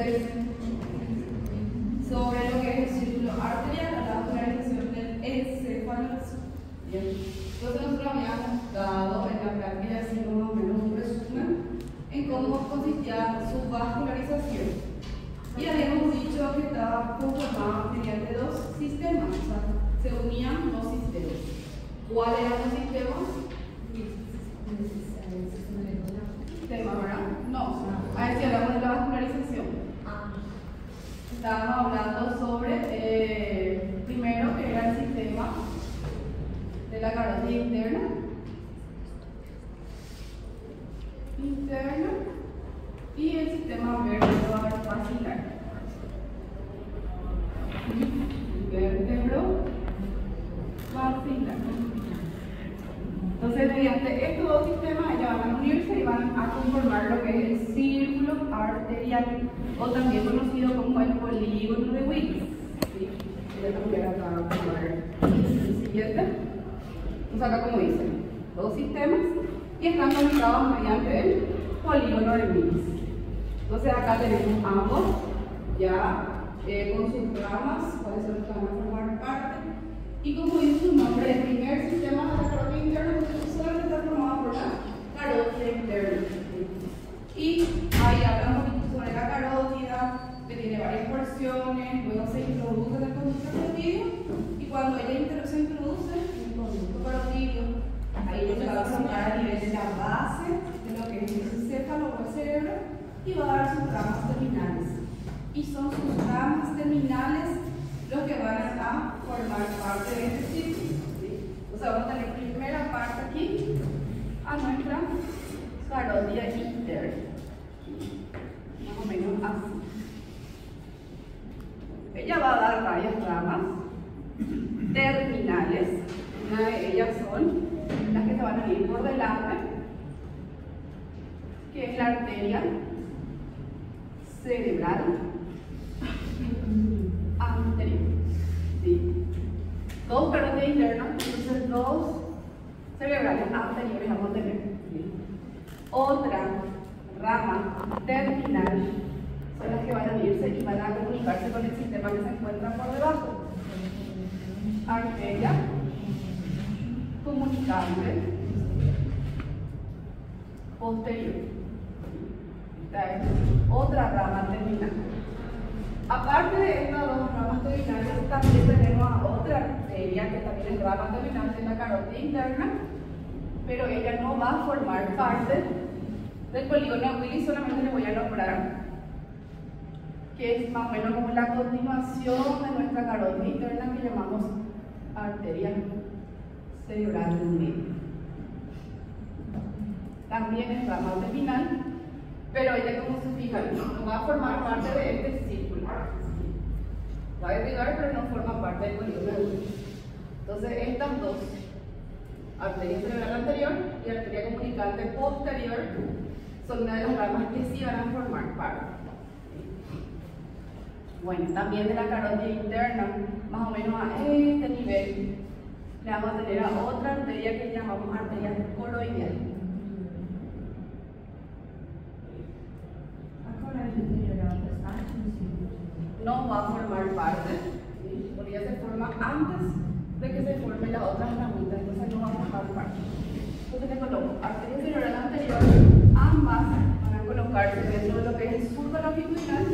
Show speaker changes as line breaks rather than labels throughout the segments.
entonces, sobre lo que es el círculo arterial, la vascularización del encéfalo. Bien. Entonces nosotros habíamos dado en la práctica así más o menos un resumen en cómo consistía su vascularización. Y habíamos dicho que estaba conformada mediante dos sistemas, o sea, se unían dos sistemas. ¿Cuáles eran los sistemas? Sistema, ¿verdad? No, a ver si hablamos de la vascularización. Estábamos hablando sobre, primero, que era el sistema de la carótida interna, y el sistema vértebro-basilar. Vértebro-basilar. Entonces, mediante estos dos sistemas, ellos van a unirse y van a conformar lo que es el círculo arterial, o también conocido como el polígono de Willis. ¿Sí? El siguiente. Entonces, acá como dice, dos sistemas y están conectados mediante el polígono de Willis. Entonces, acá tenemos ambos ya con sus ramas, cuáles son los que van a formar parte. Y como dice su nombre, el primer sistema de la carótida interna solamente está formado por la carótida interna. Y ahí habla un poquito sobre la carótida, que tiene varias porciones, luego se introduce en el conducto carotídeo, y cuando ella se introduce en el conducto carotídeo, ahí se va a formar a nivel de la base de lo que es el encéfalo o el cerebro, y va a dar sus ramas terminales. Y son sus ramas terminales los que van a formar parte de este círculo. ¿Sí? O sea, vamos a tener primera parte aquí a nuestra carótida interna. Más o menos así. Ella va a dar varias ramas terminales. Una de ellas son las que se van a ir por delante, que es la arteria cerebral anterior. ¿Sí? Dos carótidas internas, entonces dos cerebrales anteriores vamos a tener. ¿Sí? Otra rama terminal son las que van a unirse y van a comunicarse con el sistema que se encuentra por debajo. Arteria comunicante posterior. Esta es otra rama terminal. Aparte de estas dos ramas terminales, también tenemos a otra arteria que también es rama terminal de la carótida interna, pero ella no va a formar parte del polígono de Willis, solamente le voy a nombrar que es más o menos como la continuación de nuestra carótida interna que llamamos arteria cerebral media. También es rama terminal, pero ella, como se fijan, no va a formar parte de este círculo. Va a irrigar, pero no forma parte del polígono de Willis. Entonces, estas dos, arteria cerebral anterior y arteria comunicante posterior, son una de las ramas que sí van a formar parte. Bueno, también de la carótida interna, más o menos a este nivel, le vamos a tener a otra arteria que llamamos arteria coroideal. No va a formar parte, ¿sí? Porque ya se forma antes de que se formen las otras ramitas, entonces no va a formar parte. Entonces le coloco arteria cerebral anterior, ambas van a colocarse dentro de lo que es el surco longitudinal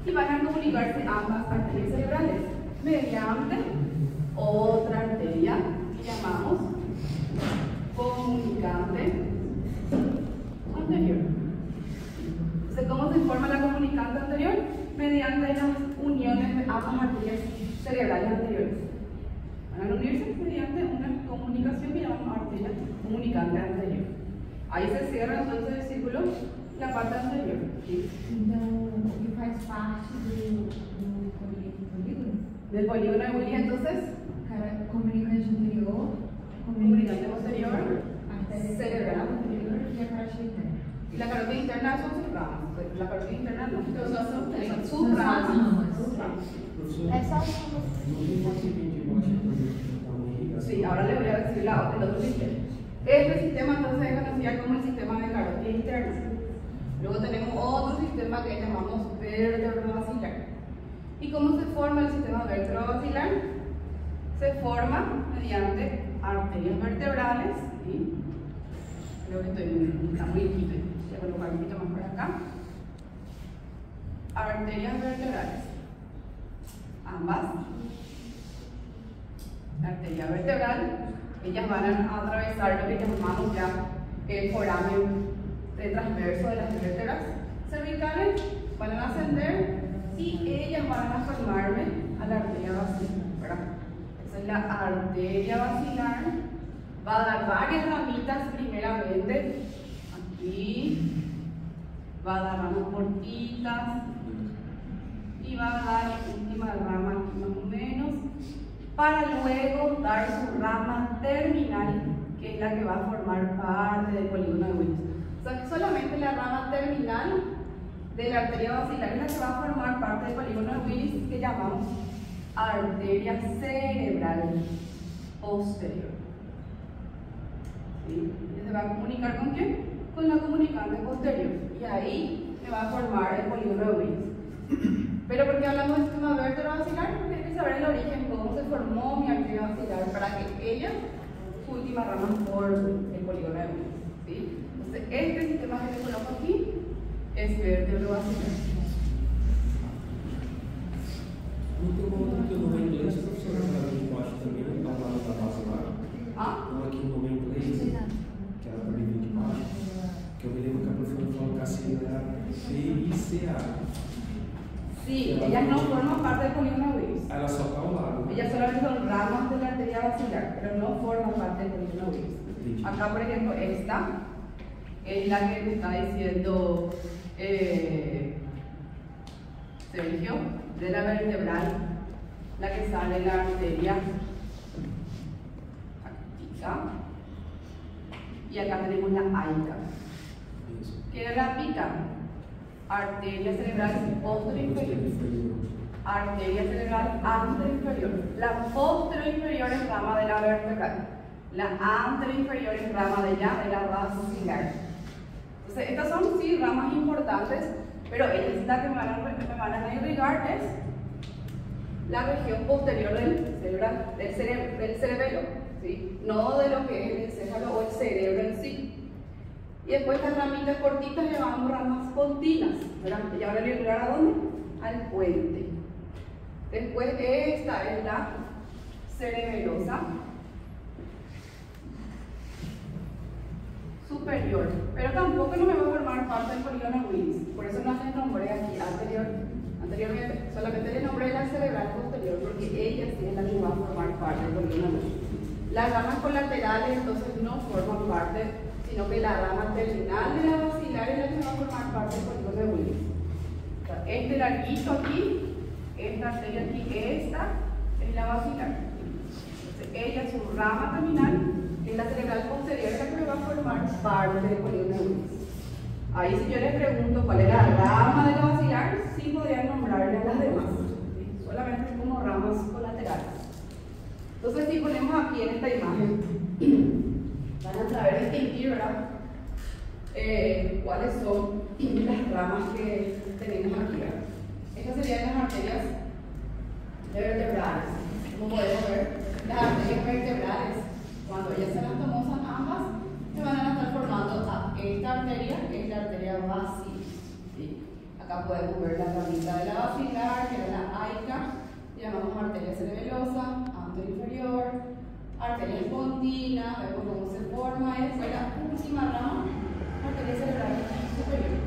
y van a comunicarse ambas arterias cerebrales mediante otra arteria que llamamos comunicante anterior. Entonces, ¿cómo se forma la comunicante anterior? Mediante las uniones de ambas arterias cerebrales anteriores. Van a unirse mediante una comunicación que llamamos arteria comunicante anterior. Ahí se cierra entonces el círculo, la parte anterior. ¿Sí?
Então, o que faz parte do polígono?
Del polígono de Willis, entonces,
comunicante anterior,
comunicante posterior,
arteria
cerebral
anterior e a carótida interna.
y la carótida interna son sus ramas. La carótida interna no,
Então, só são três.
sus ramas.
É só
Sí, ahora les voy a decir el otro sistema. Este sistema entonces es conocido como el sistema de carótida interna. Luego tenemos otro sistema que llamamos vértebro-basilar. ¿Y cómo se forma el sistema vértebro-basilar? Se forma mediante arterias vertebrales, ¿sí? Creo que está muy liquito, voy a colocar un poquito más por acá. Arterias vertebrales, ambas. La arteria vertebral, ellas van a atravesar lo que llamamos ya el foramen transverso de las vértebras cervicales, van a ascender y ellas van a formarme a la arteria basilar, ¿verdad? Esa es la arteria basilar. Va a dar varias ramitas primeramente, aquí, va a dar ramas cortitas y va a dar la última rama aquí más o menos, para luego dar su rama terminal, que es la que va a formar parte del polígono de Willis. O sea que solamente la rama terminal de la arteria basilar es la que va a formar parte del polígono de Willis, que llamamos arteria cerebral posterior. ¿Sí? Se va a comunicar con quién? Con la comunicante posterior. Y ahí se va a formar el polígono de Willis. Pero ¿por qué hablamos del sistema vértebro-basilar? Porque hay que saber el origen, cómo se formó mi arteria basilar, para que ella, su última rama, forme el polígono de Willis. ¿Sí? Entonces, este sistema que te coloco aquí es vértebro-basilar.
Tem uma outra que eu não é inglês, professora, para mim, eu acho também, ao lado da basilar. Uma aqui no nome inglês, que ela também vem de baixo, que eu me lembro que a professora falou que a sigla era PICA.
Sí, ellas no forman parte del polígono de Willis.
Ela só está ao lado.
Ellas solamente son ramas de la arteria basilar, pero no forman parte del polígono de Willis. Acá, por ejemplo, esta es la que me está diciendo Sergio, de la vertebral, la que sale la arteria pica, y acá tenemos la aica. ¿Qué era la pica? Arteria cerebral posterior, arteria cerebral anteroinferior. La posterior es rama de la vertebral, la anteroinferior es rama de la basilar. Entonces, estas son sí ramas importantes, pero ellas las que me van a irrigar es la región posterior del cerebelo, ¿sí? No de lo que es el encéfalo o el cerebro en sí. Y después estas ramitas cortitas llamamos ramas pontinas, ¿verdad? ¿Y ahora le irrigar a dónde? Al puente. Después esta es la cerebelosa superior, pero tampoco no me va a formar parte del polígono de Willis, por eso no les nombré aquí anteriormente, solamente les nombré la cerebral posterior, porque ella sí es la que va a formar parte del polígono de Willis. Las ramas colaterales entonces no forman parte, sino que la rama terminal de la basilar es la que va a formar parte del polígono de Willis. O sea, este larguito aquí, esta arteria aquí, esta es la basilar. Entonces, ella, su rama terminal, es la cerebral posterior, es la que me va a formar parte del polígono de Willis. Ahí, si yo les pregunto cuál es la rama de la basilar, sí podrían nombrarle a las demás, ¿sí? Solamente como ramas colaterales. Entonces, si ponemos aquí en esta imagen, van a saber distinguir, ¿verdad? Cuáles son las ramas que tenemos aquí, ¿verdad? Estas serían las arterias vertebrales. Como podemos ver, las arterias vertebrales, cuando ellas se anastomosan ambas, se van a estar formando a esta arteria, que es la arteria basilar, ¿sí? Acá podemos ver la ramita de la basilar, que era la aica, llamamos arteria cerebelosa, anteroinferior, arteria pontina, vemos cómo se forma, y después la última rama, arteria cerebral superior.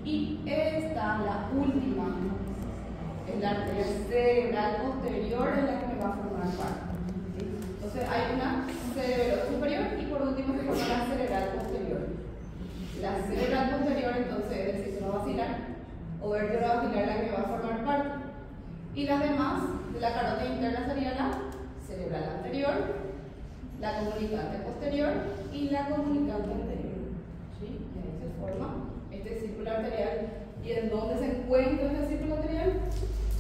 Y esta, la última, es la arteria cerebral posterior, es la que me va a formar parte, ¿sí? Entonces hay una cerebral superior y por último se forma la cerebral posterior. La cerebral posterior entonces es el sistema basilar o vértebra basilar, la que va a formar parte. Y las demás de la carótida interna sería la cerebral anterior, la comunicante posterior y la comunicante anterior, ¿sí? Y ahí se forma este círculo arterial. ¿Y en dónde se encuentra este círculo arterial?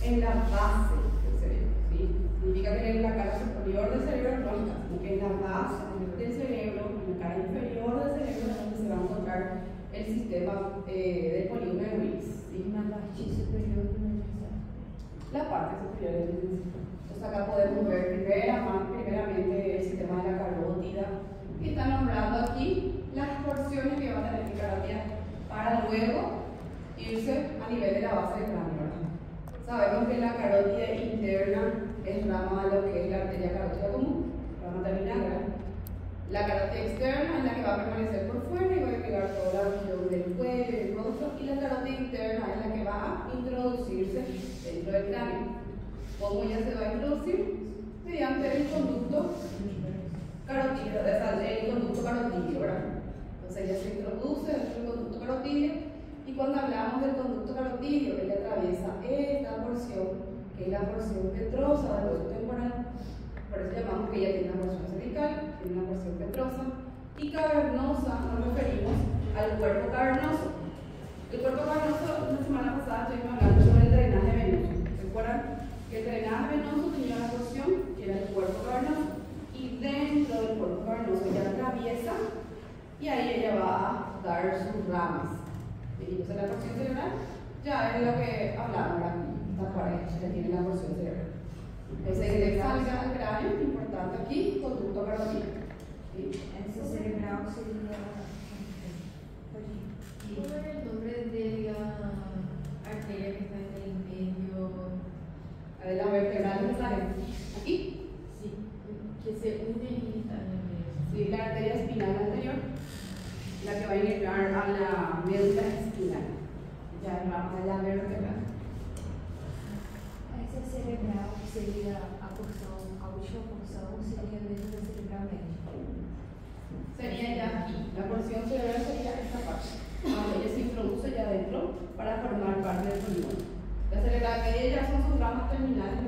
En la base del cerebro, ¿sí? Significa que en la cara superior del cerebro no está, sino que en la base del cerebro, en la cara inferior del cerebro, es donde se va a encontrar del polígono de Willis. ¿Sí?
Una parte superior de una
La parte superior del menisco. Entonces acá podemos ver primeramente el sistema de la carótida, que está nombrando aquí las porciones que va a tener mi carótida para luego irse a nivel de la base del cráneo. Sabemos que la carótida interna es rama de lo que es la arteria carótida común, rama terminal, ¿verdad? La carótida externa es la que va a permanecer por fuera y va a pegar toda la región del cuello y del rostro, y la carótida interna es la que va a introducirse dentro del cráneo. ¿Cómo ella se va a introducir? Mediante el conducto carotídeo, el conducto carotídeo, ¿verdad? Entonces ella se introduce dentro del conducto carotídeo, y cuando hablamos del conducto carotídeo, ella atraviesa esta porción, que es la porción petrosa del hueso temporal. Por eso llamamos que ella tiene una porción cervical, tiene una porción petrosa, y cavernosa nos referimos al cuerpo cavernoso. El cuerpo cavernoso, la semana pasada estuvimos hablando sobre el drenaje venoso. ¿Recuerdan? Que el drenaje venoso tenía una porción que era el cuerpo cavernoso, y dentro del cuerpo cavernoso ella atraviesa, y ahí ella va a dar sus ramas. Entonces la porción cerebral ya es lo que hablamos aquí, esta pared ya tiene la porción cerebral. Entonces que salga al cráneo, importante aquí, conducto carotídeo. ¿Sí?
Essa cerebral seria.
¿Cuál es el nombre de la arteria que está en el medio?
La de la vertebral que sale aquí.
Sí, que se une y está en el medio.
Sí, la arteria espinal anterior, la que va a integrar a la médula espinal. Ya vamos a la vertebral.
Essa cerebral seria a porção, a última porção seria a mesma da cerebral média.
Sería ya aquí, la porción cerebral sería esta parte. Cuando ella se introduce ya adentro para formar parte del polígono. La cerebral media ya son sus ramas terminales.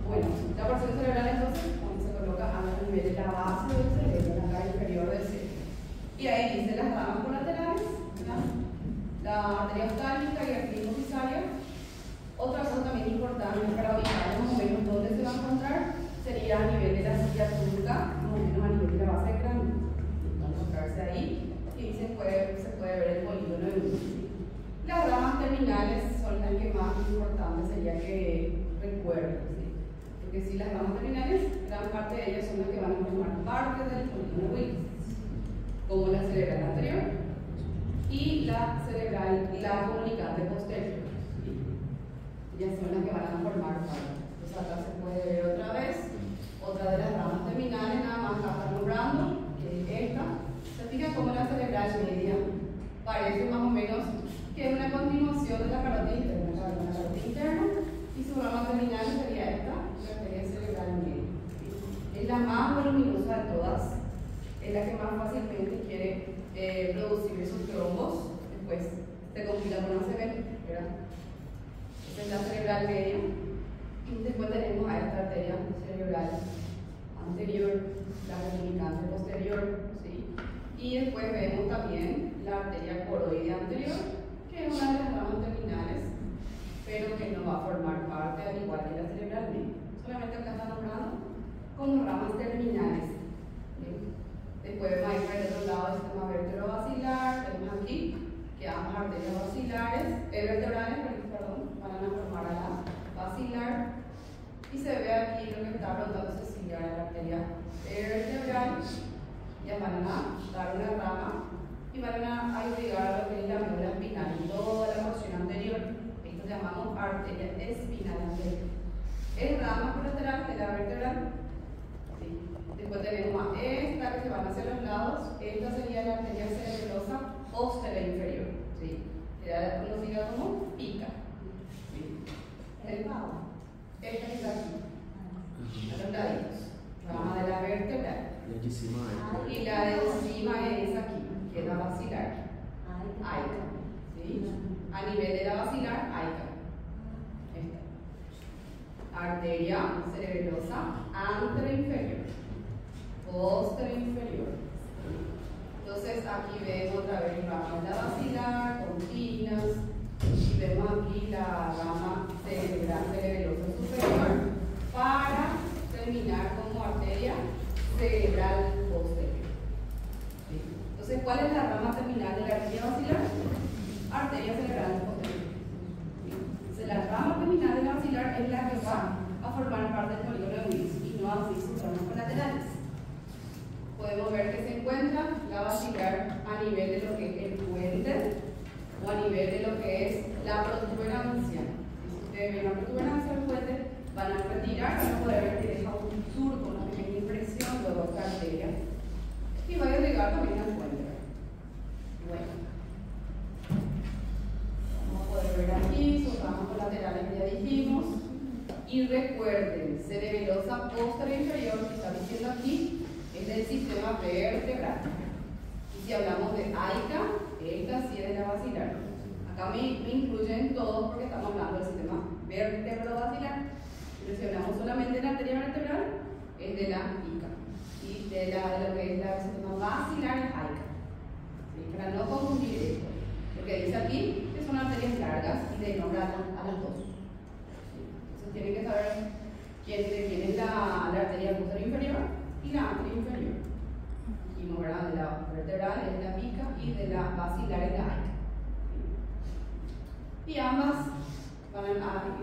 Bueno, la porción cerebral entonces, cuando se coloca a nivel de la base del cerebro, en la cara inferior del cerebro. Y ahí dice las ramas colaterales, ¿verdad? La arteria oftálmica y arteria hipofisaria. Otra cosa también importante para ubicar más o menos dónde se va a encontrar sería a nivel de la silla turca, más o menos a nivel de la base del cráneo. Va a encontrarse ahí y se puede ver el polígono de Willis. Las ramas terminales son las que más importantes sería que recuerden, ¿sí? Porque si las ramas terminales, gran parte de ellas son las que van a formar parte del polígono de Willis, como la cerebral anterior y la cerebral, la comunicante posterior. ¿Sí? Ellas son las que van a formar parte. Entonces acá se puede ver otra vez, otra de las ramas terminales, nada más acá está nombrando, que es esta. Se fija como la cerebral media parece más o menos que es una continuación de la carótida interna, la carótida interna, y su rama terminal sería esta, la arteria cerebral media. Es la más voluminosa de todas, es la que más fácilmente quiere producir esos trombos, después se compila con ACV, ¿verdad? Esta es la cerebral media, y después tenemos a esta arteria cerebral anterior, la comunicante posterior, ¿sí? Y después vemos también la arteria coroidea anterior, que es una de las ramas terminales, pero que no va a formar parte al igual que la cerebral media. Solamente acá está nombrado como ramas terminales. ¿Sí? Después vamos a ir para el otro lado del sistema vertebrovascular. Tenemos aquí que ambas arterias vertebrales van a formar a la basilar, y se ve aquí lo que está rotándose ciliar a la arteria vertebral. Ya van a dar una rama y van a agregar a lo que es la médula espinal y toda la porción anterior. Esto llamamos arteria espinal anterior. Es rama colateral de la vertebral. ¿Sí? Después tenemos a esta que se van hacia los lados. Esta sería la arteria cerebrosa posterior inferior. ¿Sí? Será conocida como pica. ¿Sí? Esta que está aquí, a los laditos. Rama de la vertebral. Y la de encima es aquí, que es la basilar. Aica. ¿Sí? A nivel de la basilar, aica. Esta. Arteria cerebrosa anteroinferior, posterior-inferior. Entonces aquí vemos otra vez rama de la basilar, continuas, y vemos aquí la rama cerebral cerebrosa superior para terminar como arteria cerebral posterior. ¿Sí? Entonces ¿cuál es la rama terminal de la arteria basilar? Arteria cerebral posterior. Entonces, la rama terminal de la basilar es la que va a formar parte del polígono de Willis y no así sus ramas colaterales. Podemos ver que se encuentra la basilar a nivel de lo que es el puente o a nivel de lo que es la protuberancia. Si ustedes ven la protuberancia del puente, van a retirar, van a poder ver que deja un surco, una pequeña impresión de esta arteria y va a irrigar también al puente. Bueno, vamos a poder ver aquí sus ramas colaterales que ya dijimos. Y recuerden, cerebelosa posterior inferior, que está diciendo aquí, es del sistema vertebral. Y si hablamos de AICA, esta sí es de la basilar. Acá me incluyen todos porque estamos hablando del sistema vertebrovascular. Pero si hablamos solamente de la arteria vertebral, es de la ICA. Y de lo que es el sistema basilar es AICA. ¿Sí? Para no confundir esto. Lo que dice aquí que son arterias largas y de nombre a las dos. Entonces tienen que saber quién es la arteria posterior inferior y la anterior inferior. Dijimos, ¿verdad? De la vertebral es la pica y de la basilar es la AICA. Y ambas van a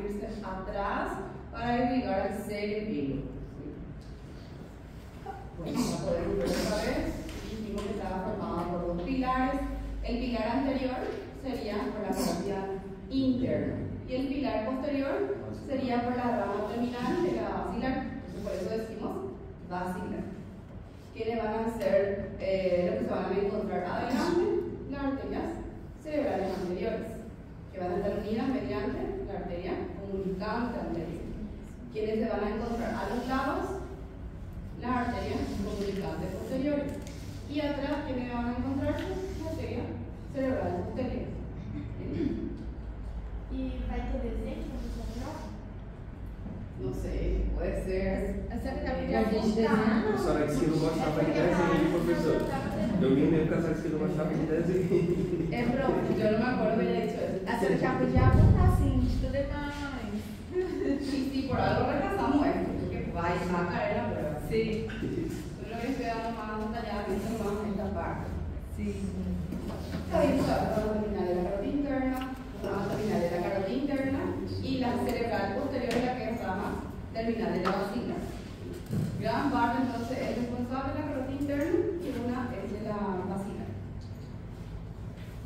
irse atrás para irrigar al cerebelo. Bueno, para poder ver otra vez, dijimos que estaba formado por dos pilares. El pilar anterior sería por la cavidad interna y el pilar posterior sería por la rama terminal de la basilar. Entonces, por eso decimos basilar. ¿Quiénes van a ser lo que se van a encontrar adelante? Las arterias cerebrales anteriores, que van a estar unidas mediante la arteria comunicante anterior. ¿Quiénes se van a encontrar a los lados? Las arterias comunicantes posteriores. Y atrás, ¿quiénes van a encontrarse? La arteria cerebral posterior.
¿Y falta de sexo?
Não sei, pode ser.
Essa que
A senhora disse que não gostava de desenho, professor. Eu vim mesmo com a senhora disse que não gostava de desenho.
É pronto, eu não me acordo que ella dicho eso.
A senhora já podia apontar assim, estudo demais.
Y por algo rechazamos esto, porque va a caer la prueba.
Sí.
Yo lo que estoy dando más detalladamente más esta parte.
Sí.
Ahí está la rama terminal de la carota interna, la rama terminal de la carota interna y la cerebral posterior es la que es rama terminal de la basilar. Gran parte entonces es responsable de la carota interna y una es de la basilar.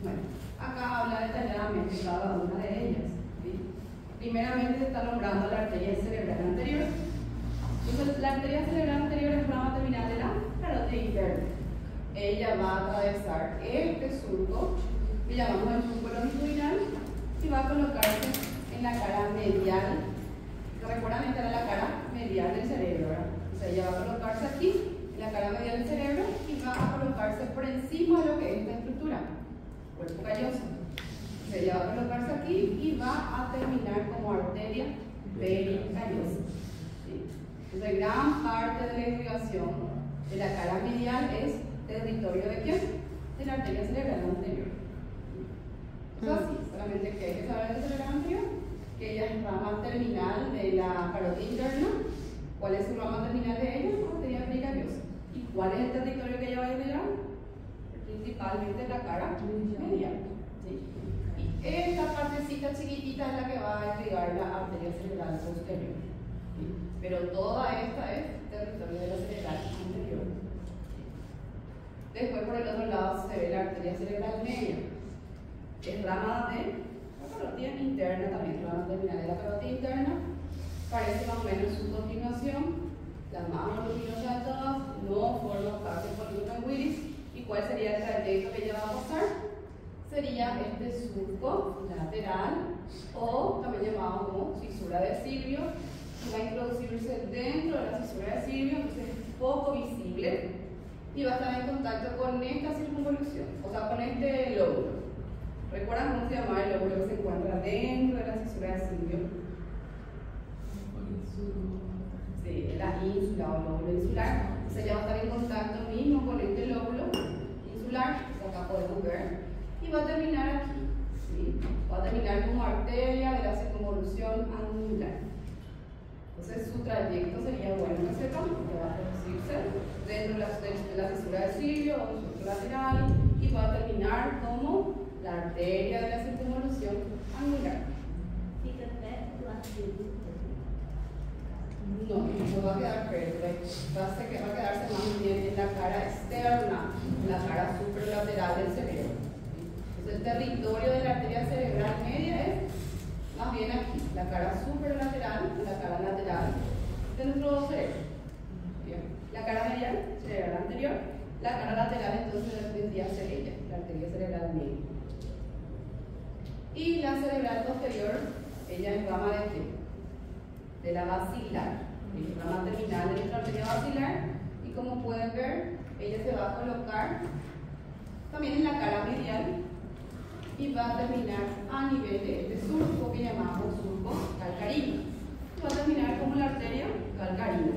Bueno, acá habla detalladamente cada una de ellas. ¿Sí? Primeramente se está nombrando la arteria cerebral anterior. Entonces, la arteria cerebral anterior es rama terminal de la carota interna. Ella va a atravesar este surco, que llamamos el surco longitudinal, y va a colocarse en la cara medial. ¿Recuerdan? Esta era la cara medial del cerebro, ¿verdad? O sea, ella va a colocarse aquí, en la cara medial del cerebro, y va a colocarse por encima de lo que es esta estructura, cuerpo calloso. O sea, ella va a colocarse aquí y va a terminar como arteria pericallosa. ¿Sí? Entonces, gran parte de la irrigación de la cara medial es territorio de quién? De la arteria cerebral anterior. Eso así, solamente que hay que saber de la cerebral anterior, que ella es rama terminal de la carota interna. ¿Cuál es su rama terminal de ella? Arteria pericardiosa. ¿Y cuál es el territorio que ella va a irrigar? Principalmente la cara medial. ¿Sí? Y esta partecita chiquitita es la que va a irrigar la arteria cerebral posterior. ¿Sí? Pero toda esta es territorio de la cerebral anterior. Después por el otro lado se ve la arteria cerebral media. Es rama de la carotida interna también, rama terminal de la carotida interna. Parece más o menos su continuación, la más voluminosa de todas, no forma parte del polígono de Willis. ¿Y cuál sería el trayecto que ella va a pasar? Sería este surco lateral, o también llamado como fisura de Silvio, que va a introducirse dentro de la fisura de Silvio, entonces es poco visible y va a estar en contacto con esta circunvolución, o sea, con este lóbulo. ¿Recuerdan cómo se llama el lóbulo que se encuentra dentro de la fisura de Silvio? Sí, la ínsula o lóbulo insular. Entonces ya va a estar en contacto mismo con este lóbulo insular, que acá podemos ver, y va a terminar aquí. ¿Sí? Va a terminar como arteria de la circunvolución angular. Entonces su trayecto sería bueno que sepan que va a producirse dentro de la fisura de Silvio o un surco lateral y va a terminar como la arteria de la circunvolución angular. No, no va a quedar verde, va a quedarse más bien en la cara externa, en la cara supralateral del cerebro. Entonces el territorio de la arteria cerebral media es más bien aquí, la cara supralateral y la cara lateral de nuestro cerebro. Bien. La cara medial, cerebral anterior, la cara lateral entonces vendría a ser ella, la arteria cerebral media. Y la cerebral posterior, ella es rama de qué? De la basilar, es rama terminal de nuestra arteria basilar, y como pueden ver, ella se va a colocar también en la cara medial y va a terminar a nivel de este surco que llamamos surco calcarino. Va a terminar como la arteria calcarina.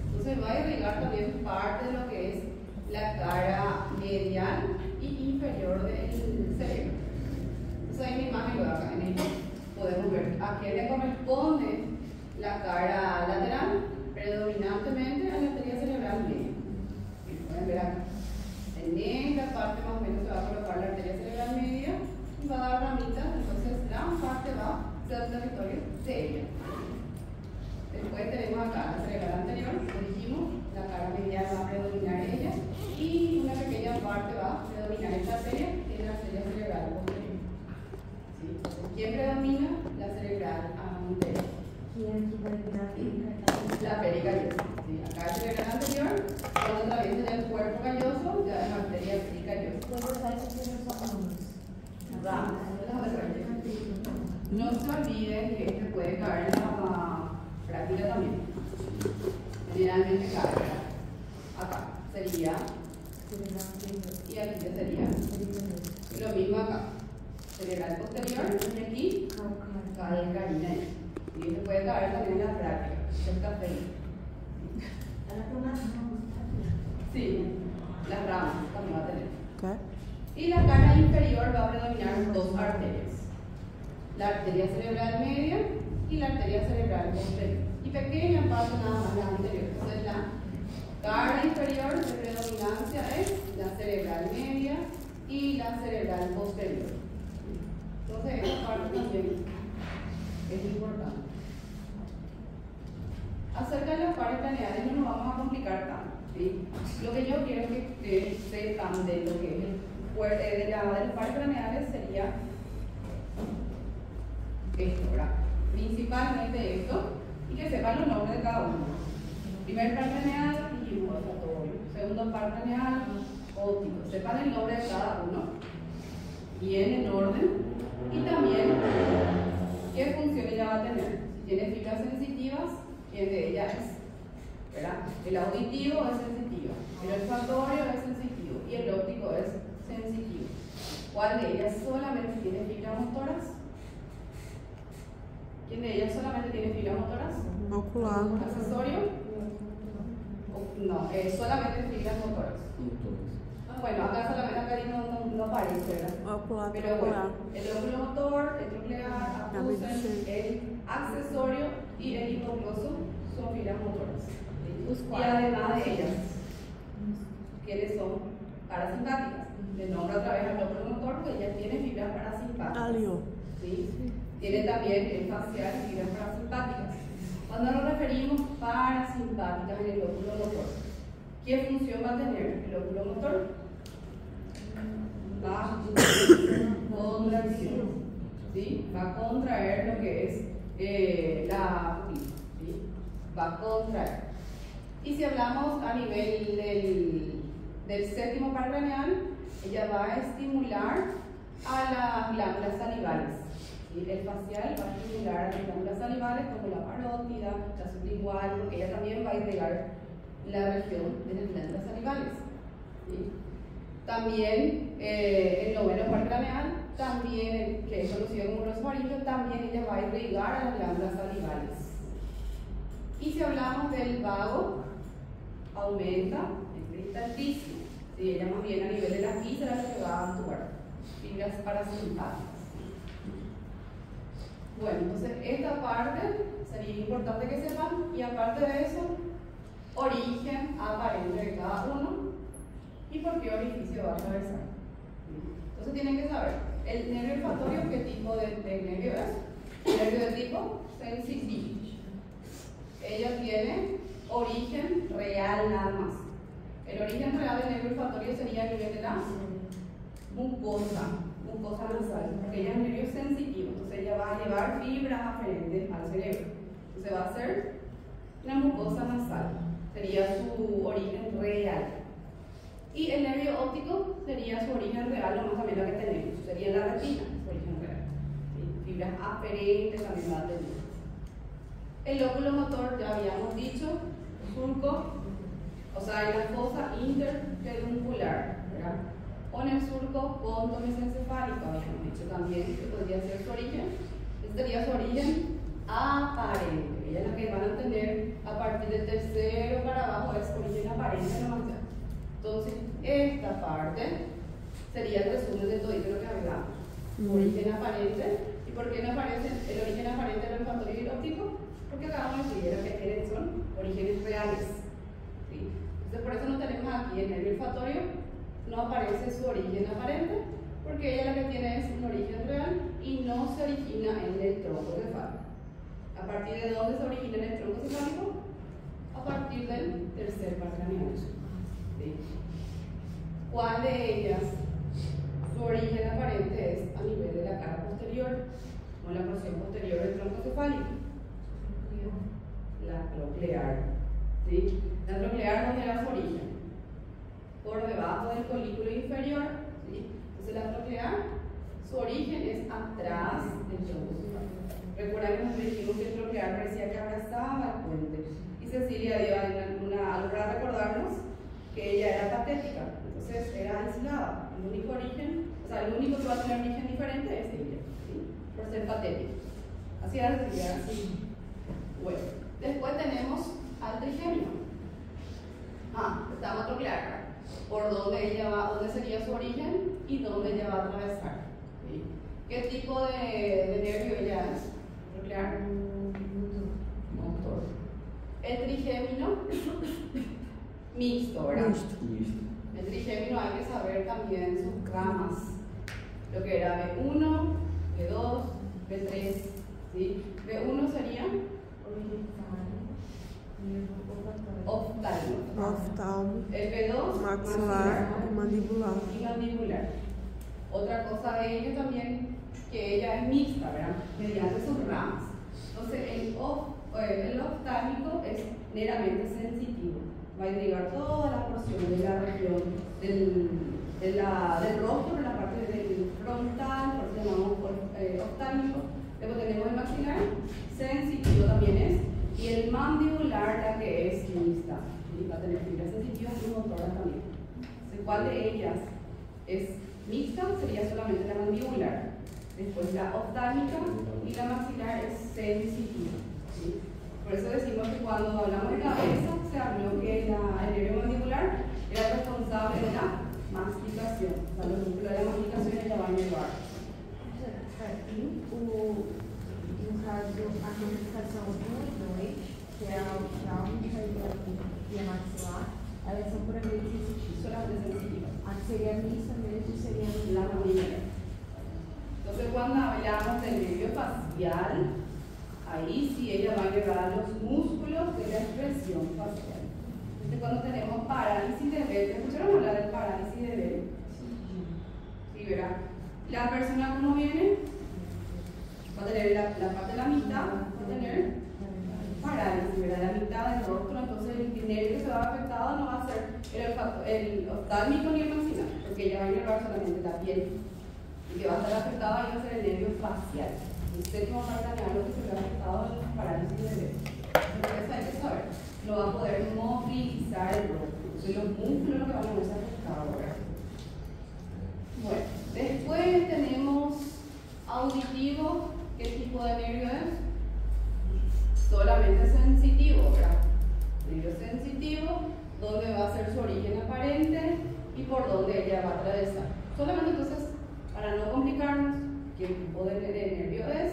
Entonces va a irrigar también parte de lo que es la cara medial y inferior del cerebro. Entonces hay una imagen luego acá en ella podemos ver a qué le corresponde la cara lateral, predominantemente a la arteria cerebral media. Pueden ver acá. En esta parte más o menos se va a colocar la arteria cerebral media y va a dar ramitas, entonces gran parte va a ser territorio de ella. Después tenemos acá la cerebral anterior, como dijimos, la cara medial va a predominar ella y una pequeña parte va a predominar esta arteria, que es la arteria cerebral posterior. ¿Sí? ¿Quién predomina? La cerebral anterior. La pericariosa. ¿Sí? Acá el cerebral anterior, cuando atraviesa el cuerpo calloso, ya es la arteria pericariosa. No se olviden que este puede caer en la práctica también. Generalmente cae acá, sería, y aquí ya sería lo mismo acá. Cerebral posterior, y aquí calcarina. Y esto puede caer también en la práctica. Está feliz. Sí, las ramas también va a tener. Y la cara inferior va a predominar dos arterias: la arteria cerebral media y la arteria cerebral posterior. Y pequeña parte nada más la anterior. Entonces la cara inferior de predominancia es la cerebral media y la cerebral posterior. Entonces esta parte también es importante. Acerca de las pares craneales no nos vamos a complicar tanto, ¿sí? Lo que yo quiero que sepan de lo que es de las pares craneales sería esto, ¿verdad? Principalmente esto, y que sepan los nombres de cada uno. Primer par craneal y olfatorio. Segundo par craneal, óptico. Sepan el nombre de cada uno, bien en orden, y también qué función ella va a tener. Si tiene fibras sensitivas, quién de ellas es, ¿verdad? El auditivo es sensitivo, el olfatorio es sensitivo y el óptico es sensitivo. ¿Cuál de ellas solamente tiene fibras motoras? ¿Quién de ellas solamente tiene fibras motoras?
Ocular.
¿Accesorio? No, solamente fibras motoras. Bueno, acá solamente no aparece, ¿verdad?
Ocular.
Pero bueno, el oculomotor, el nuclear, el accesorio y el hipogloso son fibras motoras. Y además de ellas, ¿quiénes son? Parasimpáticas. Le nombro otra vez al oculomotor porque ellas tienen fibras parasimpáticas.
Alio.
¿Sí? Tiene también el facial y fibras parasimpáticas. Cuando nos referimos parasimpáticas en el oculomotor, ¿qué función va a tener el oculomotor? Va a contracción, ¿sí? Va a contraer lo que es la pupila, ¿sí? Va a contraer. Y si hablamos a nivel del séptimo par craneal, ella va a estimular a las glándulas salivales. ¿Sí? El facial va a estimular a las glándulas salivales como la parótida, la sublingual, porque ella también va a irrigar la región de las glándulas salivales. ¿Sí? También el noveno par craneal, también, que es conocido como glosofaringio, también ella va a irrigar a las glándulas salivales. Y si hablamos del vago, aumenta el altísimo. ¿Sí? Ella más bien a nivel de las vísceras que va a actuar, fibras parasimpáticas. Bueno, entonces esta parte sería importante que sepan, y aparte de eso, origen aparente de cada uno y por qué orificio va a atravesar. Entonces tienen que saber el nervio olfatorio, qué tipo de nervio es. El nervio de tipo sensitivo. Ella tiene origen real nada más. El origen real del nervio olfatorio sería a nivel de la mucosa nasal, porque ella es un nervio sensitivo, entonces ella va a llevar fibras aferentes al cerebro. Entonces va a ser una mucosa nasal, sería su origen real. Y el nervio óptico sería su origen real, nomás también la que tenemos, sería la retina, su origen real. ¿Sí? Fibras aferentes también va a tener. El lóbulo motor, ya habíamos dicho, surco, o sea, en la fosa interpeduncular, ¿verdad? O en el surco pontomesencefálico, habíamos dicho también que podría ser su origen. Este sería su origen aparente. Ella es la que van a tener a partir del tercero para abajo, es origen aparente nomás ya. Entonces, esta parte sería el resumen de todo lo que hablamos. Origen aparente. ¿Y por qué no aparece el origen aparente del olfatorio y el óptico? Porque acabamos de decir que son orígenes reales. ¿Sí? Entonces, por eso no tenemos aquí en el olfatorio, no aparece su origen aparente, porque ella lo que tiene es un origen real y no se origina en el tronco cefálico. ¿A partir de dónde se origina en el tronco cefálico? A partir del tercer par craneal. ¿Sí? ¿Cuál de ellas su origen aparente es a nivel de la cara posterior o en la porción posterior del tronco cefálico? La troclear. ¿Sí? La troclear, ¿dónde era su origen? Por debajo del colículo inferior. ¿Sí? Entonces la troclear, su origen es atrás del tronco cefálico. Recuerden que nos dijimos que el troclear parecía que abrazaba el puente. Y Cecilia dio algo para recordarnos que ella era patética. Entonces era aislada. El único origen, o sea, el único que va a tener origen diferente es ella, ¿sí? Por ser patética. Así era Cecilia, así. Bueno, después tenemos al trigémino. Estamos troclear. Por dónde ella va, dónde sería su origen y dónde ella va a atravesar. ¿Sí? ¿Qué tipo de nervio ella es? Troclear. Motor. El trigémino mixto, ¿verdad? El trigémino hay que saber también sus ramas. Lo que era B1, B2, B3. ¿Sí? B1 sería oftalmo. El B2
maxilar, mandibular.
Y mandibular. Otra cosa de ella también, que ella es mixta, ¿verdad? Mediante sus ramas. Entonces el oftálmico es meramente sensitivo. Va a irrigar toda la porción de la región del rostro, de la parte del frontal, por eso llamamos oftálmico. Luego tenemos el maxilar, sensitivo también es, y el mandibular, la que es mixta. ¿Sí? Va a tener fibras sensitivas y motoras también. Entonces, ¿cuál de ellas es mixta? Sería solamente la mandibular. Después la oftálmica y la maxilar es sensitiva. ¿Sí? Por eso decimos que cuando hablamos de cabeza, se habló que el nervio mandibular era responsable de la masticación. O sea, los músculos de la masticación ella va a llevar.
No caso, a comunicação 1 e 2, que é a oftálmica e a maxilar, elas são puramente sensitivas.
Solamente sensitivas.
A que seria mista mesmo seria
La mandibular. Entonces, cuando hablamos del nervio facial, ahí sí ella va a llevar los músculos de la expresión facial. Entonces, cuando tenemos parálisis de Bell, ¿te escucharon hablar del parálisis de Bell? Sí, ¿verdad? La persona, ¿cómo viene? Va a tener la parte de la mitad, va a tener parálisis, ¿verdad? La mitad del rostro, entonces el nervio que se va a ver afectado no va a ser el oftálmico ni el maxilar, porque ella va a llevar solamente la piel. Y que va a estar afectado ahí va a ser el nervio facial. El séptimo par craneal lo que se ve afectado en la parálisis de Bell. Entonces hay que saber, no va a poder movilizar el rostro. Entonces los músculos lo que van a verse afectados, ¿verdad? Bueno, después tenemos auditivo. ¿Qué tipo de nervio es? Solamente sensitivo, ¿verdad? Nervio sensitivo, dónde va a ser su origen aparente y por dónde ella va a atravesar. Solamente entonces, para no complicarnos, qué tipo de nervio es,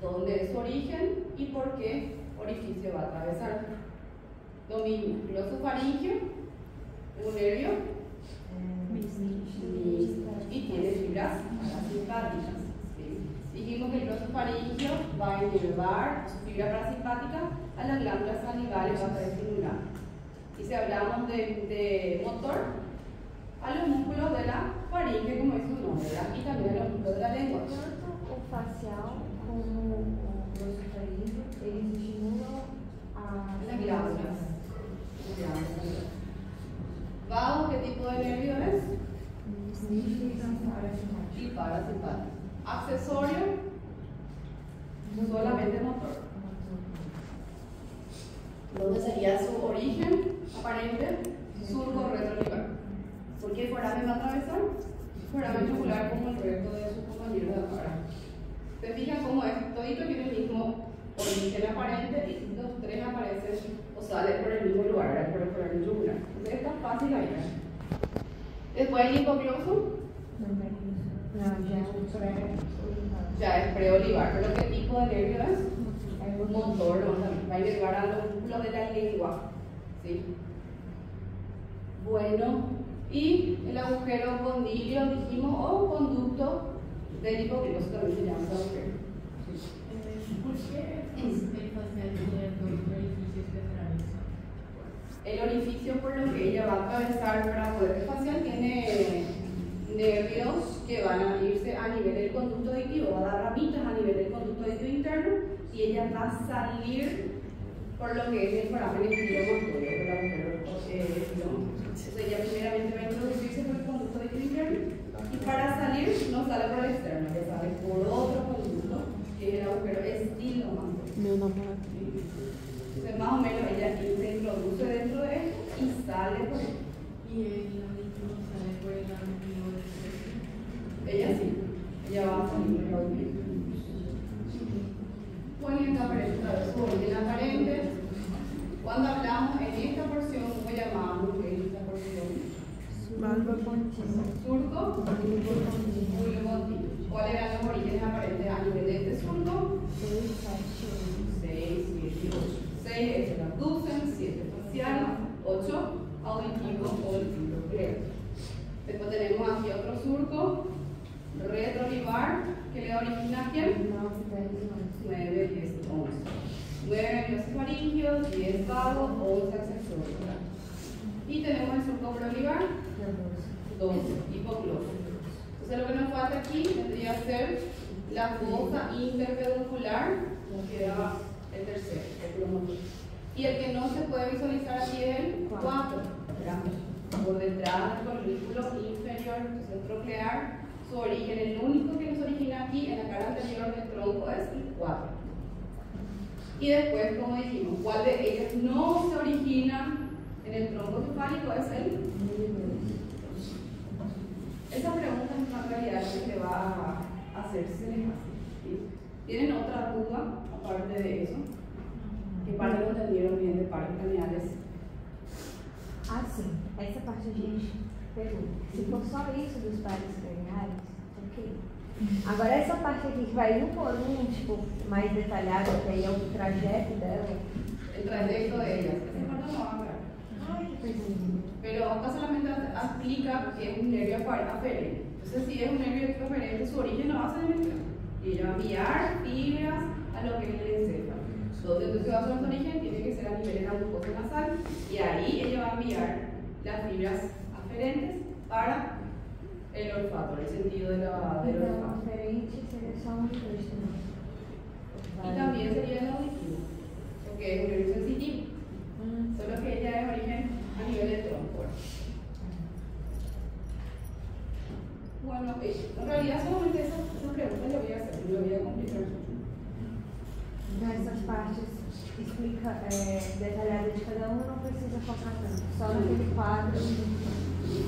dónde es su origen y por qué orificio va a atravesar. Dominio glosofaringeo, un nervio mixto y tiene llevar su fibra parasimpática a las glándulas salivales para estar estimulando. Y si hablamos de motor, a los músculos de la faringe, como es su nombre, ¿verdad? Y también a los músculos de la lengua.
Tanto o facial como o grosso faríngeo, eles estimulam
Las glándulas. Vago, ¿qué tipo de nervio es? Y parasimpático. Accesorio, solamente motor. ¿Dónde sería su origen aparente? Surco retrolivar. ¿Por qué foramen va a atravesar? Foramen yugular como el resto de sus compañeros de la cara. ¿Se fijan cómo es? Todito tiene el mismo origen aparente y los tres aparecen o salen por el mismo lugar, por el foramen yugular. Entonces está fácil ahí. Después el hipogloso. Ya es preolivar, pero ¿qué tipo de nervio es? Motor, ¿no? Va a llegar a los músculos de la lengua. ¿Sí? Bueno, y el agujero condilio, dijimos, o conducto del hipogloso también se llama ese agujero.
¿Por qué el facial tiene dos orificios que atraviesan?
El orificio por lo que ella va a atravesar para poder. El facial tiene nervios que van a irse a nivel del conducto auditivo, va a dar ramitas a nivel del conducto auditivo interno y ella va a salir por lo que es el foramen estilomotorio, por el agujero estilomotorio. Entonces ella primeramente va a introducirse por el conducto auditivo interno y para salir no sale por el externo, ella sale por otro conducto que es el agujero estilomotorio.
Meu namorado.
Entonces más o menos ella se introduce dentro de esto y sale por él.
Y el auditivo sale por el auditivo del cerebro.
Ella sí, ella va a salir por el auditivo. Bueno, y acá aparece otra vez su origen aparente. Cuando hablamos en esta porción, ¿cómo llamamos esta porción? Surco bulbocontinuo. ¿Cuáles eran los orígenes aparentes a nivel de este surco? 6, 7 y 8. 6 es el abducen, 7 facial, 8 auditivo o el fibrogleo. Después tenemos aquí otro surco retrolivar que le origina a quién? 9, 10, 11. 9 nervios faringios, 10 vagos, 11 accesorios. Y tenemos el surco preolivar, 12, hipogloso. Entonces lo que nos falta aquí tendría que ser la fosa interpeduncular, que era el tercero, el promotor. Y el que no se puede visualizar aquí es el 4, por detrás del colículo inferior, entonces el troclear, su origen, el único que nos origina aquí en la cara anterior del tronco es el 4. Y después, como dijimos, ¿cuál de ellas no se origina en el tronco cefálico? Es el. Esa pregunta es una realidad que se va a hacerse ¿sí? ¿Tienen otra duda aparte de eso? ¿Qué parte no entendieron bien de pares craneales?
Ah, sim. Essa parte a gente pegou. Se for só isso dos pares craniais, ok. Agora essa parte aqui que vai um por um, tipo, mais detalhado, que aí é o trajeto dela.
El trayecto de ellas. Esa parte no va a ver.
Ai, que coisa linda.
Pero acá solamente explica que es un nervio aferente. Entonces, si es un nervio aferente, su origen no va a ser en el tronco. Y ella va a enviar fibras a lo que es el encéfalo. Entonces va a ser su origen, tiene que ser a nivel de la mucosa nasal y ahí ella va a enviar las fibras aferentes para el olfato, el sentido del olfato.
Diferente seria só trecho.
Y también sería el auditivo, porque es un nervio sensitivo, solo que ella es origen a nivel del tronco. Bueno, en realidad solamente esa pregunta le voy a hacer, le voy a complicar.
Nessas partes explica detalhada de cada um, não precisa focar tanto, só naquele quadro.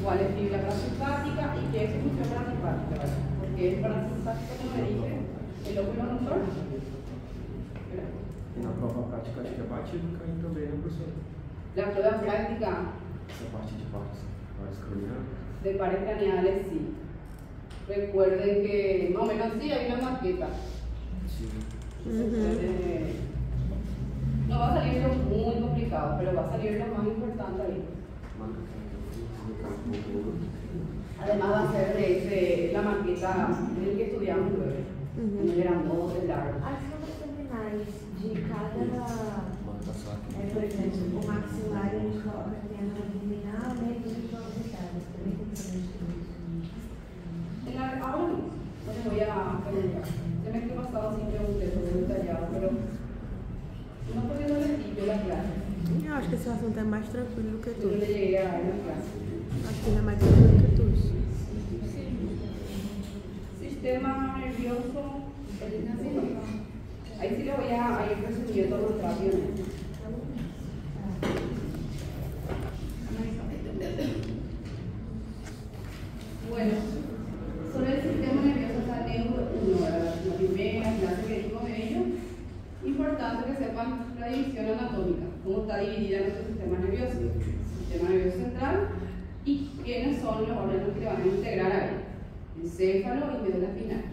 ¿Cuál es fibra parasimpática y qué es función parasimpática? Porque el parasimpático, como le dije, el óvulo motor.
E na prova prática acho que é batido cair também, né, professor?
La prueba práctica
Essa parte de pares cranianos.
de pares craneales, sí. Recuerden que, más o menos sí, hay una maqueta.
Sim.
No va a salir lo muy complicado, pero va a salir lo más importante ahí. Además va a ser de la maqueta del que estudiamos luego. El grandote, el largo.
Acho que vamos terminar mas de cada. Por exemplo, o maxilar a gente coloca aqui a abdominal, meio de projetada. Também tem que saber
Ahora no les voy a preguntar. El semestre pasado sí pregunté sobre el detallado, pero no porque no les di yo la clase.
Eu acho que esse assunto é mais tranquilo do que
Yo no
tudo.
le llegué a dar la clase.
Acho que ele é mais tranquilo do que tudo.
Sistema nervioso. Ahí sí le voy a ir resumiendo más rápidamente. Bueno, sobre el sistema nervioso está neuro 1, la primera clase que dimos de ello. Importante que sepan la división anatómica, cómo está dividida nuestro sistema nervioso. Sistema nervioso central y quiénes son los órganos que van a integrar a él. Encéfalo y médula espinal.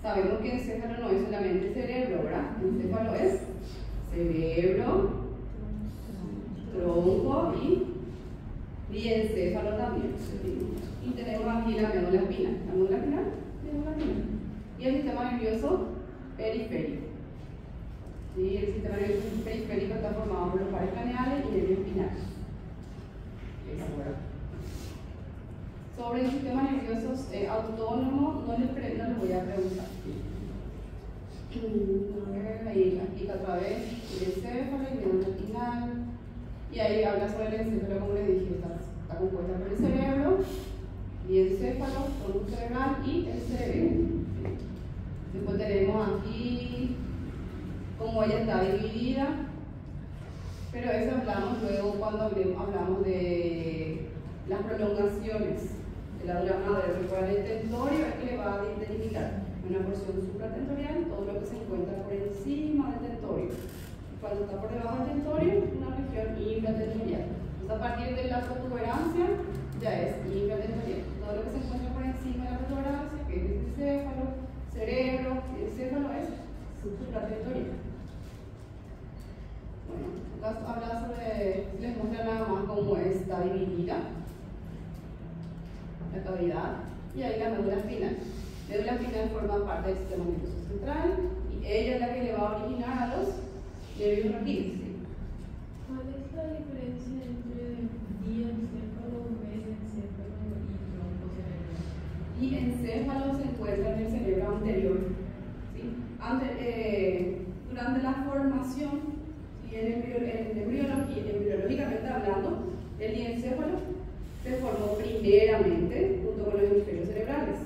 Sabemos que encéfalo no es solamente cerebro, ¿verdad? Encéfalo es cerebro, tronco y encéfalo también. Y tenemos aquí la médula espinal. La médula espinal, médula espinal. Y el sistema nervioso periférico. ¿Sí? El sistema nervioso periférico está formado por los pares craneales y nervio espinal. Sobre el sistema nervioso autónomo no les voy a preguntar. Ahí explica otra vez el encéfalo y médula espinal. Y ahí habla sobre el encéfalo, como les dije, está compuesta por el cerebro, y el encéfalo, tronco cerebral y el cerebro. Después tenemos aquí cómo ella está dividida, pero eso hablamos luego cuando hablamos de las prolongaciones de la dura madre. Recuerden, el tentorio es que le va a delimitar una porción supratentorial, todo lo que se encuentra por encima del tentorio. Cuando está por debajo del tentorio, una región infratentorial. Entonces, a partir de la protuberancia, ya es infratentorial. Todo lo que se encuentra por encima de la protuberancia, que es el encéfalo, cerebro, y el encéfalo es supratentorial. Bueno, acá habla sobre, les muestra nada más cómo está dividida la cavidad, y ahí la médula espinal. La médula espinal forma parte del sistema nervioso central, y ella es la que le va a originar a los nervios raquídeos.
¿Cuál es la diferencia entre diencéfalo, mesencéfalo y tronco cerebral?
Y encéfalo se encuentra en el cerebro anterior. ¿Sí? Durante la formación, y embriológicamente hablando, el diencéfalo se formó primeramente junto con los hemisferios cerebrales.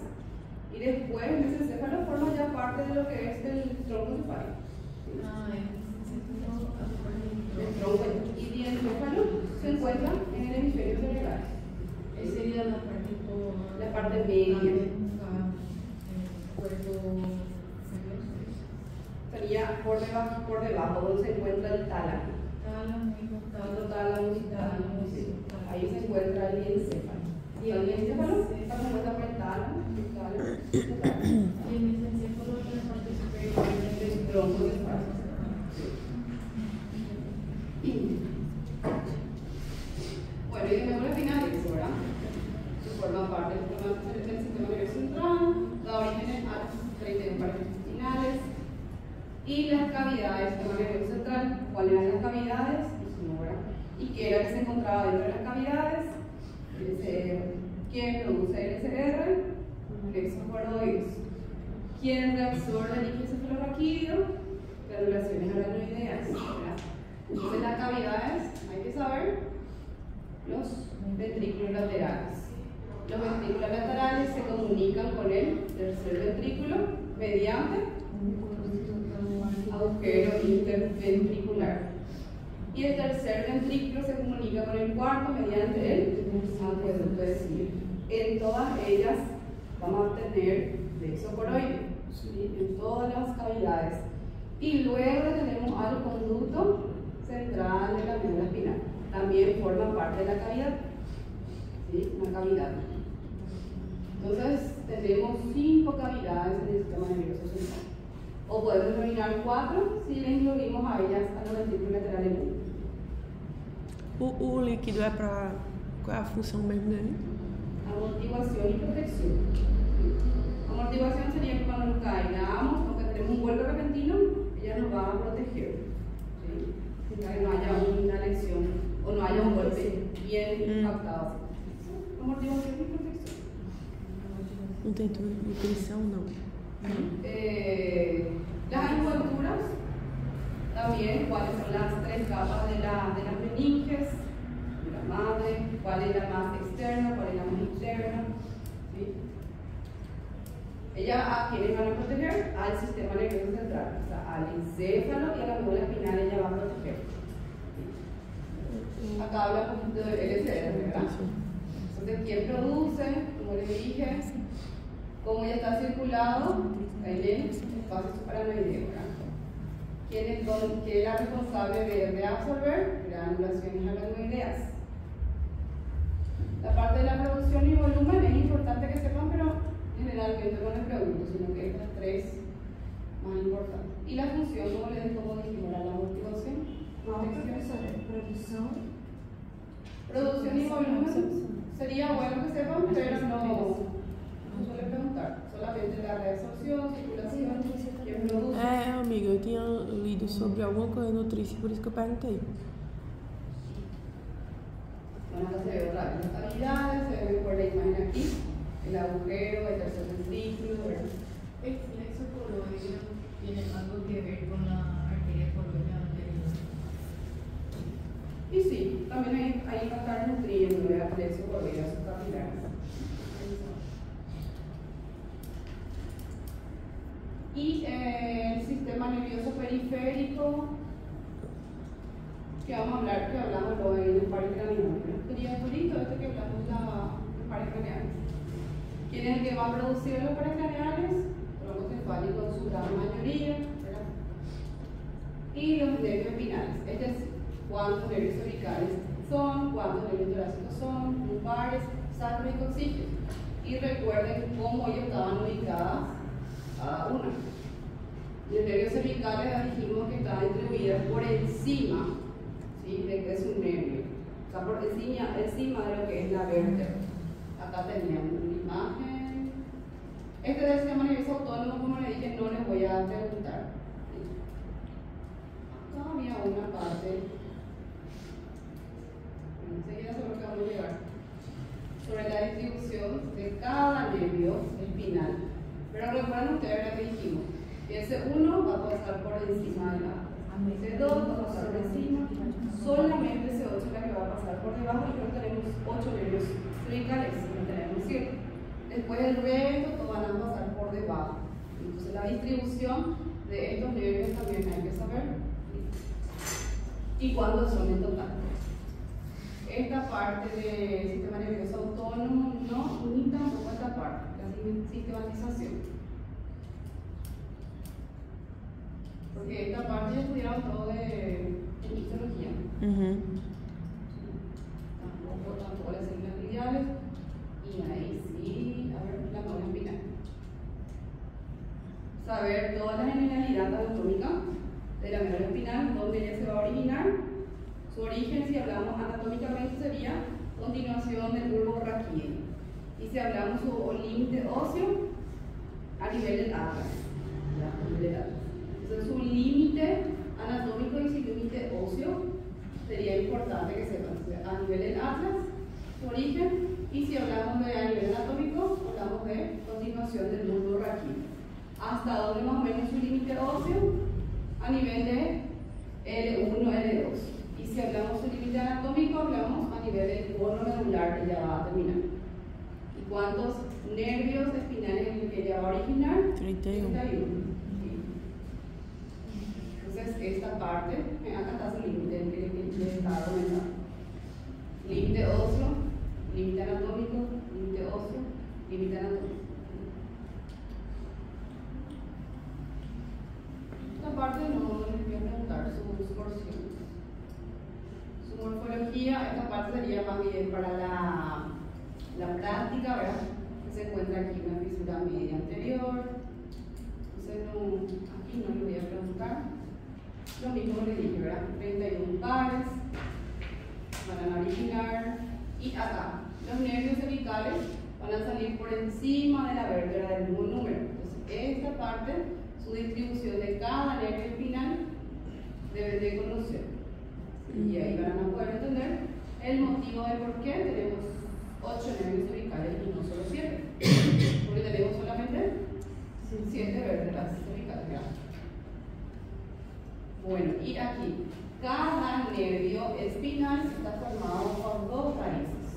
Y después el mesencéfalo forma ya parte de lo que es el tronco cefálico. El tronco y diencéfalo se encuentra en el hemisferio cerebral.
Esa sería
la parte media. Sería por debajo, donde se encuentra el tálamo. Ahí se encuentra el diencéfalo. Y el diencéfalo está compuesto por el tálamo,
y el mesencéfalo es la parte superior
del tronco cefálico. Bueno, y de médula espinal, ¿verdad? Que forma parte del sistema nervioso central, da origen a 31 pares espinales. Y las cavidades del sistema nervioso central, ¿cuáles eran las cavidades? ¿Y qué era que se encontraba dentro de las cavidades? ¿Quién produce el SR? Plexos coroides. ¿Quién reabsorbe el líquido cefalorraquídeo? Granulaciones aracnoideas. Entonces, las cavidades, hay que saber, los ventrículos laterales. Los ventrículos laterales se comunican con el tercer ventrículo mediante agujero interventricular. Y el tercer ventrículo se comunica con el cuarto mediante el acueducto de Sear. En todas ellas vamos a tener plexo coroide, ¿sí? En todas las cavidades. Y luego tenemos al conducto central de la médula espinal. También forma parte de la cavidad, ¿sí? Una cavidad. Entonces tenemos 5 cavidades en el sistema nervioso central. O podemos denominar 4 si le incluimos a ellas a los ventrículos laterales 1.
O líquido é para. Qual é a função mesmo dele?
Amortiguación y protección. Amortiguación sería que cuando nos caigamos, aunque tenemos un golpe repentino, ella ella nos va a proteger, ¿sí? Para que no haya una lesión o no haya un golpe bien impactado. Amortiguación y protección.
Não tem nutrição, não.
Las envolturas, también cuáles son las 3 capas de las meninges, de la madre, cuál es la más externa, cuál es la más interna. ¿Sí? ¿A quiénes van a proteger? Al sistema nervioso central, o sea, al encéfalo y a la médula espinal ella va a proteger. ¿Sí? Acá habla un poquito del LCR, ¿verdad? Entonces, ¿quién produce? Como le dije, cómo ya está circulado en el espacio supranoideo, ¿verdad? ¿Quién es la responsable de absorber? Granulaciones alanoideas. La parte de la producción y volumen es importante que sepan, pero generalmente no les pregunto, sino que estas 3 más importantes. Y la función, como dijimos, la amortiguación. Producción y volumen. Sería bueno que sepan, pero no suele preguntar. Solamente la reabsorción, circulación, quién produce.
Amiga, eu tinha lido sobre alguma coisa nutrícia, por isso que eu perguntei.
Bueno, acá se ve otra vez las cavidades, se ve mejor la imagen aquí, el agujero, el tercer ventrículo, ¿verdad?
¿El flexo coroideo tiene algo que ver con la arteria coroidea anterior?
Y sí, también ahí va a estar nutriendo el plexo coroideo, sus capilares. Y el sistema nervioso periférico, que vamos a hablar, que hablamos luego en el pares craneales. Sería solito este que hablamos de pares craneales. ¿Quién es el que va a producir los pares craneales? Troncocefálico en su gran mayoría, ¿verdad? Y los nervios espinales, es decir, cuántos nervios cervicales son, cuántos nervios torácicos son, lumbares, sacro y coxígeos. Y recuerden cómo ellos estaban ubicadas cada una. Los nervios cervicales ya dijimos que estaban distribuidos por encima, ¿sí? De que es un nervio, o sea, por encima de lo que es la vértebra. Acá teníamos una imagen. Este del sistema nervioso autónomo, como le dije, no les voy a preguntar. Acá había una parte, enseguida sobre lo que vamos a llegar, sobre la distribución de cada nervio espinal. Pero recuerden ustedes lo que dijimos, que ese 1 va a pasar por encima de la ese 2 va a pasar por encima, solamente ese 8 es la que va a pasar por debajo, y creo que tenemos 8 nervios cervicales, no tenemos 7. Después el resto todos van a pasar por debajo. Entonces la distribución de estos nervios también hay que saber. ¿Y cuándo son en total? Esta parte del sistema nervioso autónomo no, ni tampoco esta parte, la sistematización. Porque esta parte ya estudiaron todo de histología. Tampoco las células gliales. Y ahí sí, a ver, la médula espinal. Saber toda la generalidad anatómica de la médula espinal, donde ella se va a originar. Su origen, si hablamos anatómicamente, sería continuación del bulbo raquídeo. Y si hablamos su límite óseo, a nivel del atlas. Entonces, su límite anatómico y su límite óseo sería importante que sepan. A nivel del atlas, su origen, y si hablamos de a nivel anatómico, hablamos de continuación del bulbo raquídeo. Hasta donde más o menos su límite óseo, a nivel de L1, L2. Y si hablamos de límite anatómico, hablamos a nivel del cono medular que ya va a terminar. ¿Y cuántos nervios espinales en el que ya va a originar?
31.
Entonces, esta parte, acá está su límite, el que les estaba comentando. Límite óseo, límite anatómico, límite óseo, límite anatómico. Esta parte no les voy a preguntar sus porciones. Su morfología, esta parte sería más bien para la práctica, ¿verdad? Que se encuentra aquí una fisura media anterior. Entonces, aquí no les voy a preguntar. Lo mismo le dije, ¿verdad? 31 pares van a originar. Y acá, los nervios cervicales van a salir por encima de la vértebra del mismo número. Entonces, esta parte su distribución de cada nervio espinal deben de conocer. Y ahí van a poder entender el motivo de por qué tenemos 8 nervios cervicales y no solo 7. Porque tenemos solamente 7 vértebras cervicales. ¿Verdad? Bueno, y aquí, cada nervio espinal está formado por 2 raíces.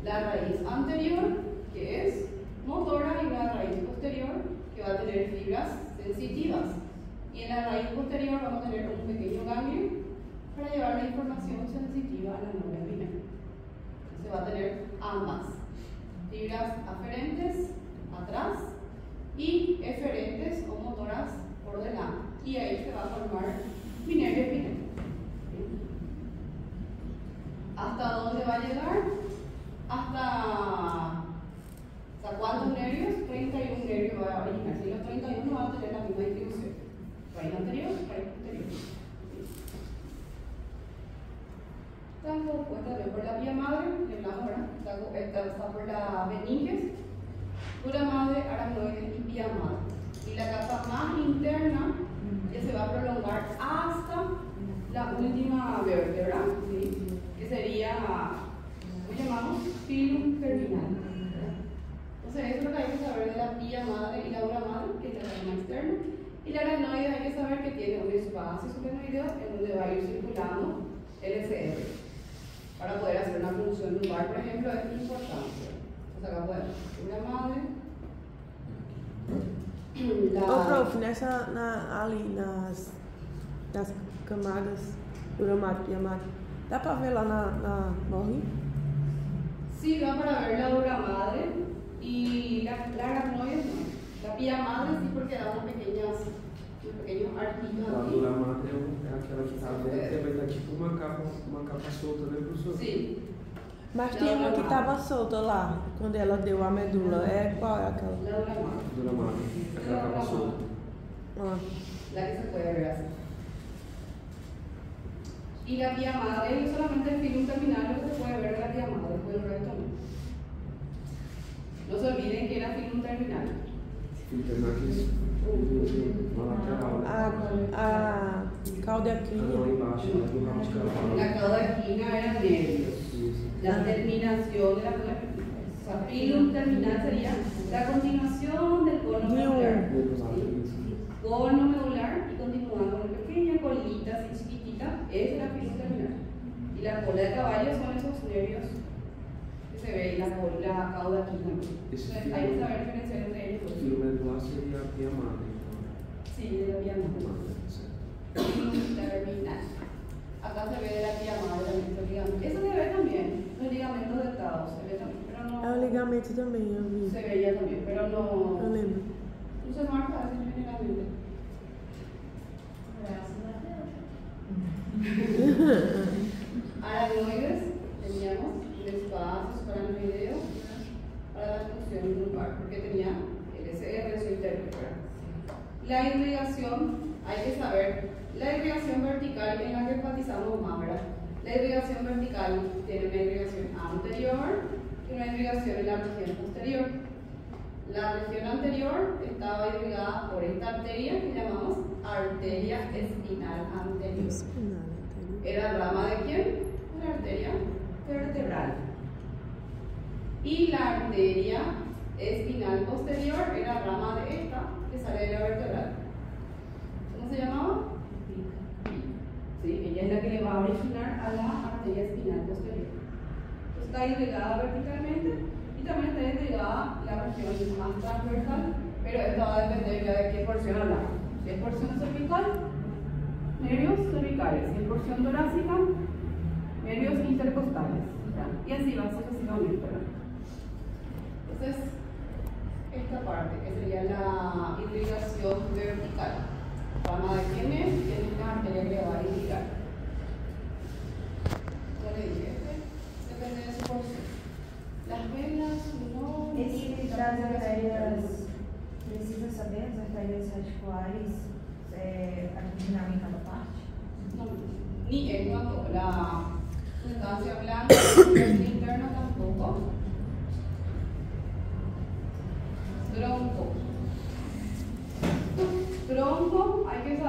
La raíz anterior, que es motora, y la raíz posterior, que va a tener fibras sensitivas. Y en la raíz posterior vamos a tener un pequeño ganglio para llevar la información sensitiva a la médula espinal. Se va a tener ambas, fibras aferentes atrás y eferentes o motoras por delante. Y ahí se va a formar mi nervio espinal. ¿Hasta dónde va a llegar? ¿Hasta cuántos nervios? 31 nervios va a originar. Si los 31 van a tener la misma distribución. Raíz anterior, raíz posterior. Está compuesta por la vía madre, le hablamos ahora, está por la meninges, dura madre, aracnoide y vía madre. Y la capa más interna que se va a prolongar hasta la última vértebra, ¿sí? Que sería, ¿cómo llamamos? Filum terminal. Entonces, eso es lo que hay que saber de la vía madre y la dura madre, que es la rama externa. Y la aracnoide hay que saber que tiene un espacio suprenoideo en donde va a ir circulando el SR. Para poder hacer una función lumbar, por ejemplo, es importante. Entonces, acá podemos dura madre.
Prof, ali nas camadas uramática e amática, dá para ver lá na morgue?
Sí, da para ver la dura madre y la aracnoide no. La vía madre sí, porque da unos pequeños arquitos
A
aqui.
dura madre é aquela que está aberta, vai dar tipo uma capa solta, né, professor?
Sim.
Mas tinha uma que estava solta lá, quando ela deu a medula. Qual é aquela?
La dura madre.
Dura madre, aquela capa solta.
Ah.
La que se puede ver así. Y la vía madre es solamente el filum terminal lo que se puede ver de la vía madre, después el resto no. No se olviden que era filum terminal.
Filtrar aqui, uma lateral.
A cauda
Ah,
aqui.
não, embaixo, lá do rabo de cavalo.
La caudaquina eran nervios.
Isso.
La terminación de la filum terminal sería la continuación del cono medular. Cono medular y continuando con pequeña colita así chiquitita, es la filum terminal. Y la cola de caballo son esos nervios que se ve en la cauda aquí también. Entonces, hay que saber diferenciar entre ellos.
O filo medular seria a via madre.
Sí, de la vía madre. Filum terminal. Acá se ve de la vía madre también los ligamentos. Eso se ve también, los ligamentos deltados, se ve también, pero no.
É o ligamento também, eu vi.
Se veía también, pero no.
Eu lembro.
No se marca así generalmente. Aracnoides, teníamos un espacio supranoideo para la función lumbar, porque tenía el SR, su intérprete. La irrigación, hay que saber, la irrigación vertical en la que enfatizamos más, ¿verdad? La irrigación vertical tiene una irrigación anterior y una irrigación en la región posterior. La región anterior estaba irrigada por esta arteria que llamamos arteria espinal anterior. ¿Era rama de quién? La arteria vertebral. Y la arteria espinal posterior era rama de esta que sale de la vertebral. ¿Cómo se llamaba? Sí, ella es la que le va a originar a la arteria espinal posterior. Entonces, está irrigada verticalmente y también está irrigada la región más transversal, pero esto va a depender ya de qué porción hablamos. Si es porción cervical, nervios cervicales. Si es porción torácica, nervios intercostales. ¿Ya? Y así va sucesivamente. Entonces, esta parte que sería la irrigación vertical. Rama de quién es, tiene una arteria que le va a irrigar. Ya le dije, depende de su porción. Las venas no.
Das artérias, precisa saber as artérias radiculares original em cada parte?
No, ni es cuando la sustancia blanca interna tampoco. Tronco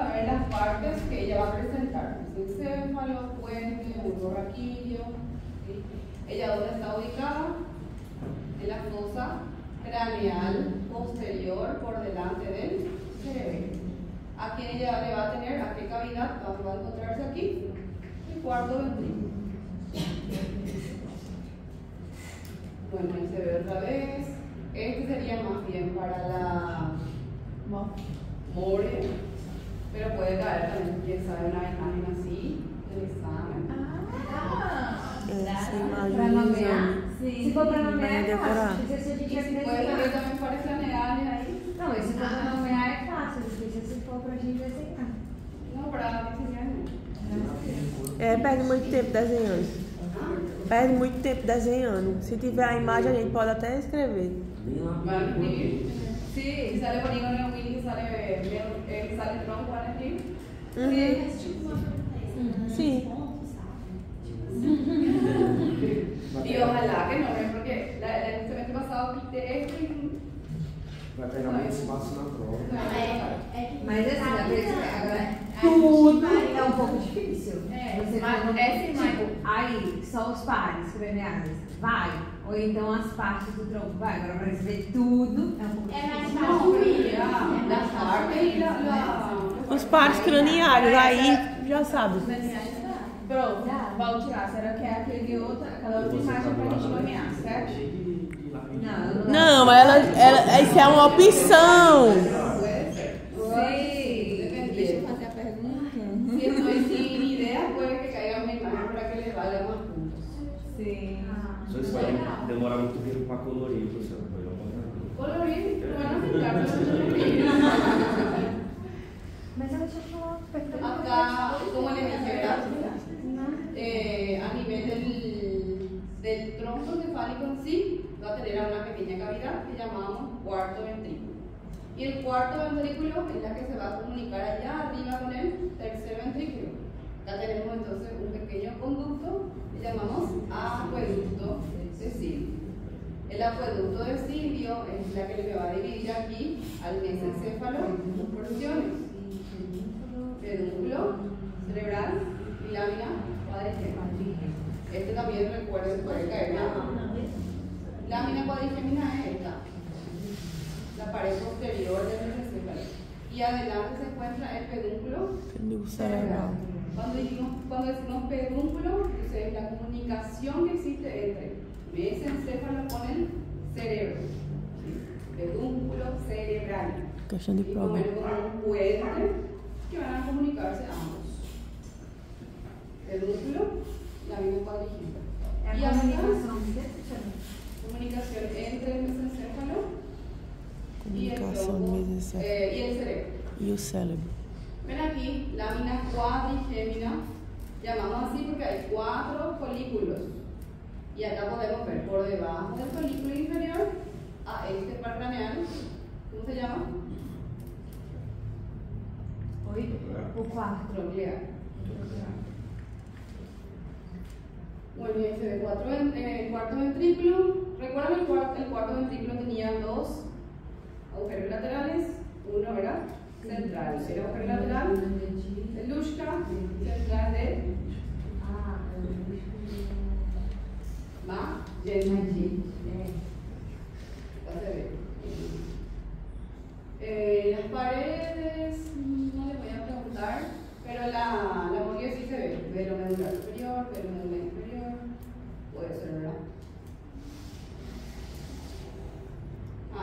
a ver las partes que ella va a presentar. Encéfalo, puente, bulbo raquídeo. ¿Sí? Ella dónde está ubicada? En la fosa craneal posterior por delante del cerebro. ¿A quién ella le va a tener? ¿A qué cavidad va a encontrarse aquí? El cuarto ventrículo. Bueno, ahí se ve otra vez. Este sería más bien para la more, pero puede caer también, quién sabe, una imagen así del examen.
Para nomear? Se for para nomear é
decorar.
fácil. Se a gente
E se puede saber também para cranear aí.
Não, mas se for para nomear é fácil. Se for para a gente desenhar.
Não, para desenhar não.
É, perde muito tempo desenhando. Perde muito tempo desenhando. Se tiver a imagem, a gente pode até escrever.
¿Van a escribir? Sí, si sale polígono en Wiki, sale tronco, ¿van a escribir?
Sim.
Y ojalá que no, porque el semestre pasado quité esto y
Vai pegar muito espaço na prova.
Mas assim, agora tudo é um pouco difícil. Você tipo, aí, só os pares craneais, vai. Ou então as partes do tronco, vai. Agora para você ver tudo é um pouco difícil.
las partes y la...
Os pares cranianos, aí já sabe.
Pronto, vamos tirar. Será que é aquela outra imagem pra gente nomear, certo?
Não, isso é uma opção.
Deixa eu fazer a pergunta. Si estoy sin idea, puede que caiga una imagen para que le valga más puntos.
Sim.
Só isso vai demorar muito tempo para colorir, professor.
Colorir, no van a pintar, pero no colorir.
Mas ela já falou perfeitamente.
Acá, como les dije, ¿verdad? A nivel del tronco encefálico en sí, va a tener una pequeña cavidad que llamamos cuarto ventrículo. Y el cuarto ventrículo es la que se va a comunicar allá arriba con el tercer ventrículo. Acá tenemos entonces un pequeño conducto que llamamos acueducto de Silvio. El acueducto de Silvio es la que le va a dividir aquí al mesencéfalo en dos porciones: pedúnculo cerebral y lámina cuadrigémina. Este también, recuerden, puede caer la lámina cuadrigémina es esta, la pared posterior del mesencéfalo. Y adelante se encuentra el pedúnculo cerebral. Cuando decimos pedúnculo, es la comunicación que existe entre mesencéfalo con el cerebro. Pedúnculo cerebral.
Questão de
Y
prova.
como un puente que van a comunicarse ambos. Pedúnculo, lámina cuadrigémina. Y comunicación entre el mesencéfalo y el tronco y el cerebro.
E o cérebro.
Ven aquí, lámina cuadrigémina, llamamos así porque hay 4 folículos. Y acá podemos ver por debajo del folículo inferior a este par craneal. ¿Cómo se llama?
O quarto.
Tronclear. Bueno, y ahí se ve el cuarto ventrículo. ¿Recuerdan el cuarto ventrículo tenía 2 agujeros laterales? Uno era central, el agujero lateral de Luschka, central de Magenji. Las paredes, no les voy a preguntar, pero la moria sí se ve. Velo medular superior, velo medular inferior, puede ser, ¿verdad?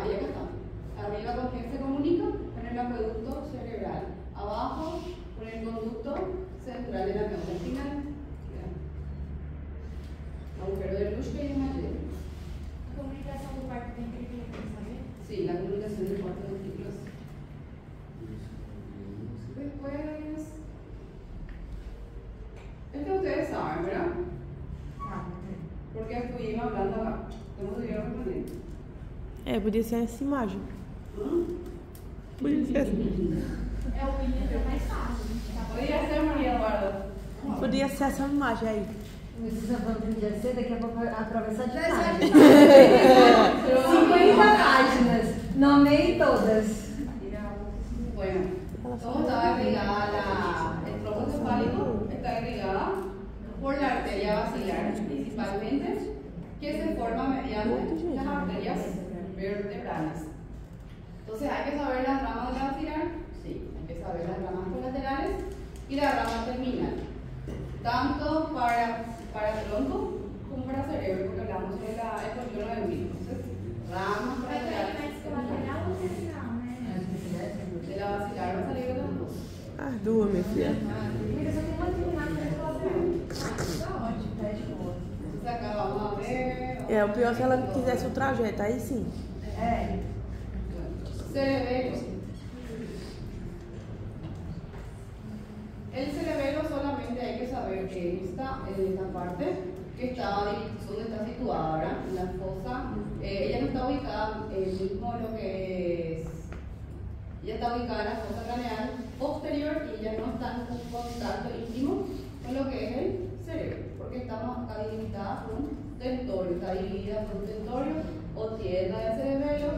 Y acá está. Arriba con quién se comunica, con el acueducto cerebral. Abajo con el conducto central de la médula espinal. Agujero de Luschka y Magenji.
A comunicação do quarto ventrículo, sabe?
Sí, la comunicación del cuarto ventrículo. Después, ustedes saben, ¿verdad? Porque estuvimos hablando acá. ¿Cómo se llama el
Podia ser essa imagem. Podia ser assim.
É o William que é mais fácil.
Podría ser María Eduarda.
Podia ser essa imagem aí.
Não precisa falando que podia ser, daqui a pouco atravessar de página. 50 páginas. Nomeie todas.
Bueno, ¿Cómo está agregada el tronco cefálico? Está agregada por la arteria basilar, principalmente, que se forma mediante las arterias vertebrales. Entonces, ¿hay que saber las ramas de la basilar? Sí, hay que saber las ramas colaterales y la rama terminal. Tanto para tronco como para cerebro, porque hablamos sobre el polígono de Willis. Entonces, ramas colaterales. De la basilar va a salir de las dos.
As duas, minha filha.
Mira, só tem uma terminal que é ótimo, tá de boa.
Entonces, acá vamos a ver.
É, o pior é se ela quisesse o trajeto, aí sim.
É.
Cerebelo. El cerebelo solamente hay que saber que esta parte que está, donde está situada, ¿verdad? La fosa, ella no está ubicada mismo lo que es, ella está ubicada en la fosa craneal posterior y ella no está en contacto íntimo con lo que es el cerebro, porque estamos acá delimitadas por un tentorio, está dividida por un tentorio o tierra de cerebelo.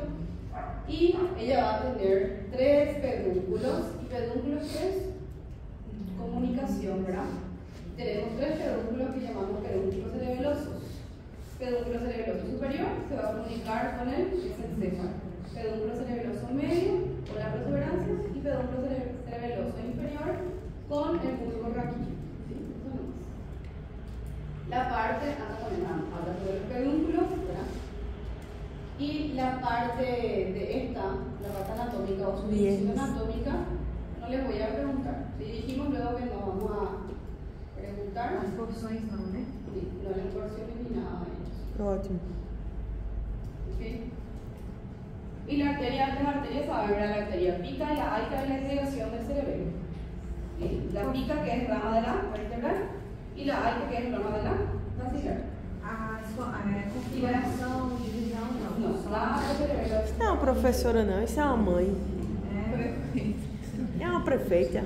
Y ella va a tener 3 pedúnculos. ¿Y pedúnculos qué es? Comunicación, ¿verdad? Tenemos 3 pedúnculos que llamamos pedúnculos cerebelosos. Pedúnculo cerebeloso superior se va a comunicar con el encéfalo. Pedúnculo cerebeloso medio con la prosuberancia y pedúnculo cerebeloso inferior con el bulbo raquídeo. ¿Sí? Eso no es. La parte, acá también habla sobre los pedúnculos, ¿verdad? Y la parte de esta, la parte anatómica o su división anatómica, no les voy a preguntar. Si dijimos luego que no vamos a preguntar.
As porções não, né?
Sí, no las porciones ni nada de ellos.
Ótimo.
¿Okay? Y la arteria, las arterias saben, ¿verdad? La arteria pica, la aica es la irrigación del cerebelo. ¿Sí? La pica, que es rama de la vertebral, y la aica, que es rama de la basilar.
A configuração, divisão, não.
No, rama do cerebelo.
Isso não é uma professora, não. Isso é uma mãe. É uma prefeita.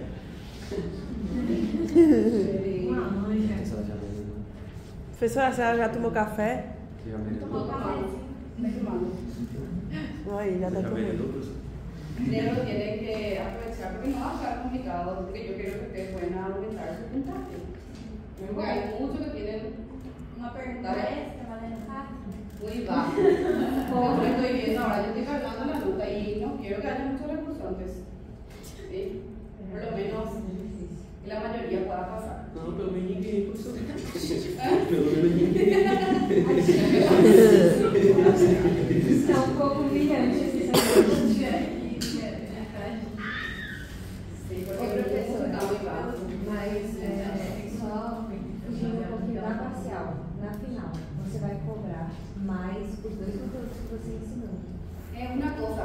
Uma manja.
Professora, a senhora já tomou café?
Tomou café.
Aí, já tá tomando.
Pero tienen que aprovechar porque no va a estar complicado, porque yo quiero que ustedes puedan aumentar su puntaje. Porque hay muchos que tienen
Uma pergunta extra, valendo rápido.
muy bajo. Como yo estoy viendo ahora, yo estoy cargando la nota y no quiero que haya muchos recursantes. ¿Sí? Por lo menos que la mayoría pueda pasar.
Não, pelo menos ninguém, professor. Pelo menos ninguém.
Está um pouco humilhante esse cenário.
Sí, porque el recurso está muy bajo.
Mas só fugindo um pouquinho da parcial. Na final, você vai cobrar mais os 2 conteúdos que você ensinou.
Es una cosa,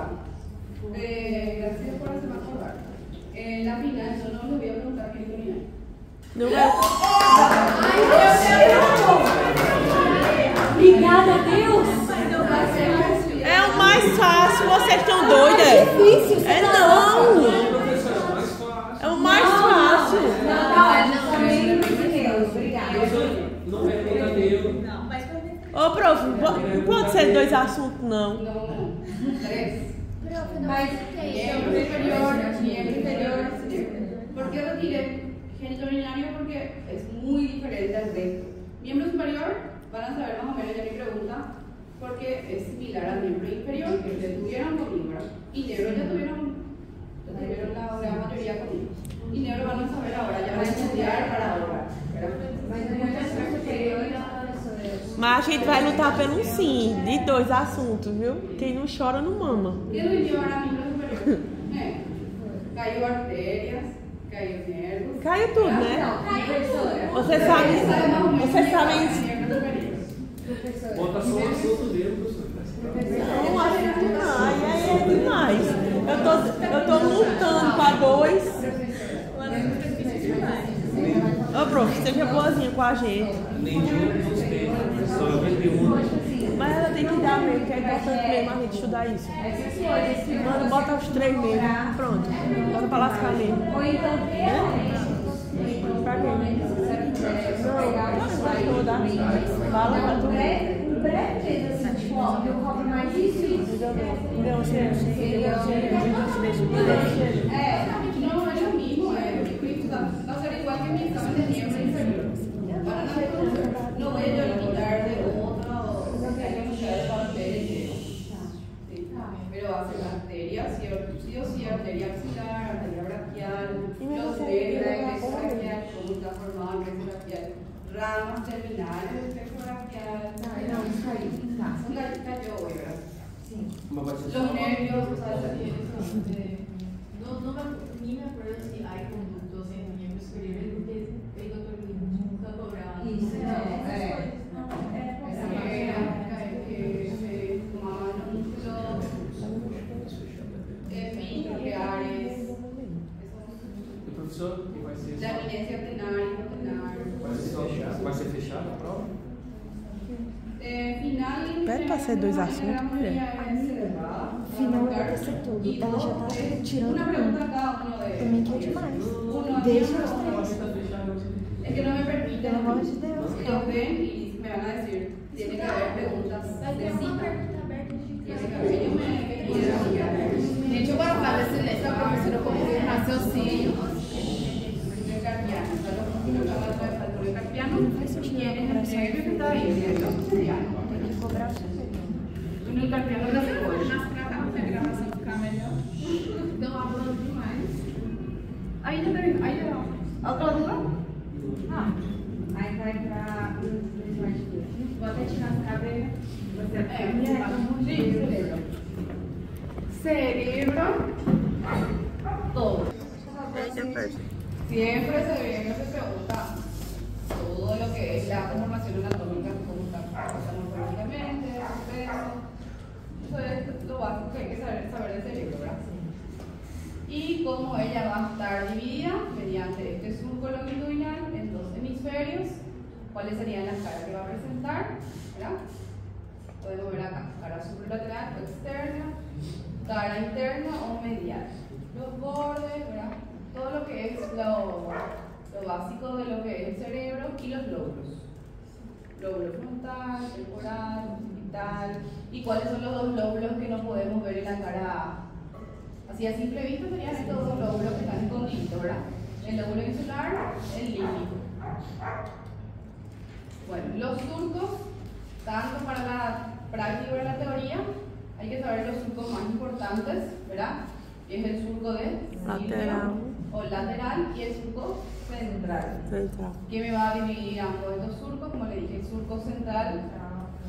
gracias por hacerme acordar. La final, yo no les voy a preguntar qué es final.
Não vai.
Obrigada, Deus!
É o mais fácil, vocês estão doidas?
É difícil,
É não!
Professora, é mais fácil.
É o mais fácil.
Não, também Deus, obrigada.
Não é verdadeiro.
Não, mas quando
Ô, prof, não pode ser 2 assuntos, não.
No, 3.
Profe, não
Mas
sei.
miembro superior, miembro inferior. ¿Por qué retiré génito urinario? Porque es muy diferente al resto. Miembro superior, van a saber más o menos ya mi pregunta, porque es similar al miembro inferior, que ustedes tuvieron conmigo, ¿verdad? Y negro ya tuvieron la gran mayoría conmigo. Y negro van a saber ahora, ya van a estudiar para ahora, ¿verdad?
Mas no miembro superior, professora.
Mas a gente vai lutar pelo sim, de 2 assuntos, viu? Quem não chora não mama.
¿Qué lo dio ahora miembro superior? Cayó arterias, cayó nervios.
Caiu tudo, né?
Não, professora.
Você sabe, você sabe
miembro superior.
Professora.
Bota só o assunto dele, professor.
não, acho que não, aí é demais. Eu tô lutando pra 2. Ô, prof, seja boazinha com a gente.
Nem de um dos temas, só eu vendi um.
Mas ela tem que dar mesmo, que é importante mesmo a gente estudar isso. Mano, bota os 3 mesmo. Pronto. Bota pra lascar mesmo.
Ou então,
Pra quê? Não, pode dar. Fala pra tu.
um breve assim, tipo, ó, Ó, e o copo mais difícil.
Não, sim.
No es lo mismo, no será igual que mi examen de miembro inferior. Para no voy a quitar de otro, que hay que quitar el papel entero. Sí. Pero va a ser arteria, sí o sí, arteria axilar, arteria braquial, los verdes, braquial, cómo está formado el plexo braquial, ramas terminales del plexo braquial.
Não, isso aí. Tá.
Son cayó hoy, ¿verdad?
Sim.
Los nervios, o sea,
Ni me acuerdo si hay conductos en miembros superiores porque el doctor nunca cobraba.
Isso,
E professor, que vai ser?
La evidencia plenaria,
Vai ser fechada a prova?
Final.
Pede pra ser dois assuntos, mulher.
Final era pra ser tudo. Ela já tá tirando
Una pregunta a cada uno de
Pra mim que é demais.
Uno
Deixa
uno.
os três.
Es que no me permiten.
Pelo amor de Deus.
Ellos ven y me van a decir, tiene que haber preguntas
Vai
de
ter uma
cita.
pergunta aberta de
Tiene que haber, ellos me piden.
De hecho, para fortalecer esta profesora como de raciocínio,
Carpiano, ¿quién es el negro que está ahí?
Tem que cobrar o seu.
El carpiano da cebolla.
mas para a gravação ficar melhor. Então, falando demais.
Ahí ya terminó, ahí ya. ¿Otra duda?
Aí vai pra os mais duros. Vou até tirar as cadeiras.
Sí, cerebro. Cerebro. Todo. Siempre se pregunta todo lo que es la conformación anatómica, cómo está morfológicamente, su peso. Eso es lo básico que hay que saber del cerebro, ¿verdad? Y cómo ella va a estar dividida mediante este surco longitudinal en dos hemisferios. ¿Cuáles serían las caras que va a presentar? ¿Verdad? Podemos ver acá, cara supralateral o externa, cara interna o medial. Los bordes, ¿verdad? Todo lo que es lo básico de lo que es el cerebro y los lóbulos. Lóbulo frontal, temporal, occipital. ¿Y cuáles son los dos lóbulos que no podemos ver en la cara? Así a simple vista serían estos dos lóbulos que están escondidos, ¿verdad? El lóbulo insular, el límbico. Bueno, los surcos, tanto para la práctica y para la teoría, hay que saber los surcos más importantes, ¿verdad? Y es el surco de
Lateral.
o lateral y el surco central.
Central.
¿Qué me va a dividir ambos estos surcos? Como le dije, el surco central,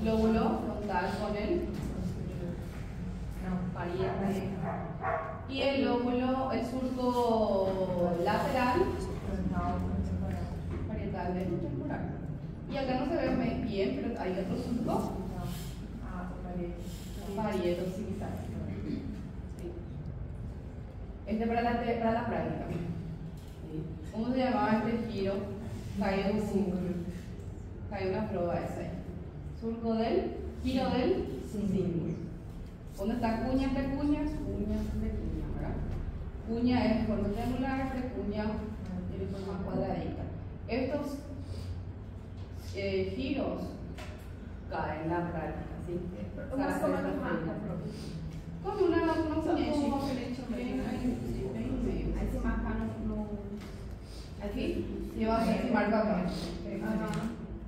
lóbulo frontal con el parietal. Y el lóbulo, el surco lateral, parietal del temporal. Y acá no se ve bien, pero hay otro surco, parieto occipital. Este para la práctica. ¿Cómo se llamaba este giro? Caído una prueba esa ahí. Surco del giro del cíngulo. ¿Dónde está cuña, precuña? Cuña, precuña, ¿verdad? Cuña es forma triangular, precuña tiene forma cuadradita. Estos giros caen en la práctica, ¿sí?
Mas como é que marca,
Con una cuña
como bem meio. Aí se marcar no...
aquí, se marca acá.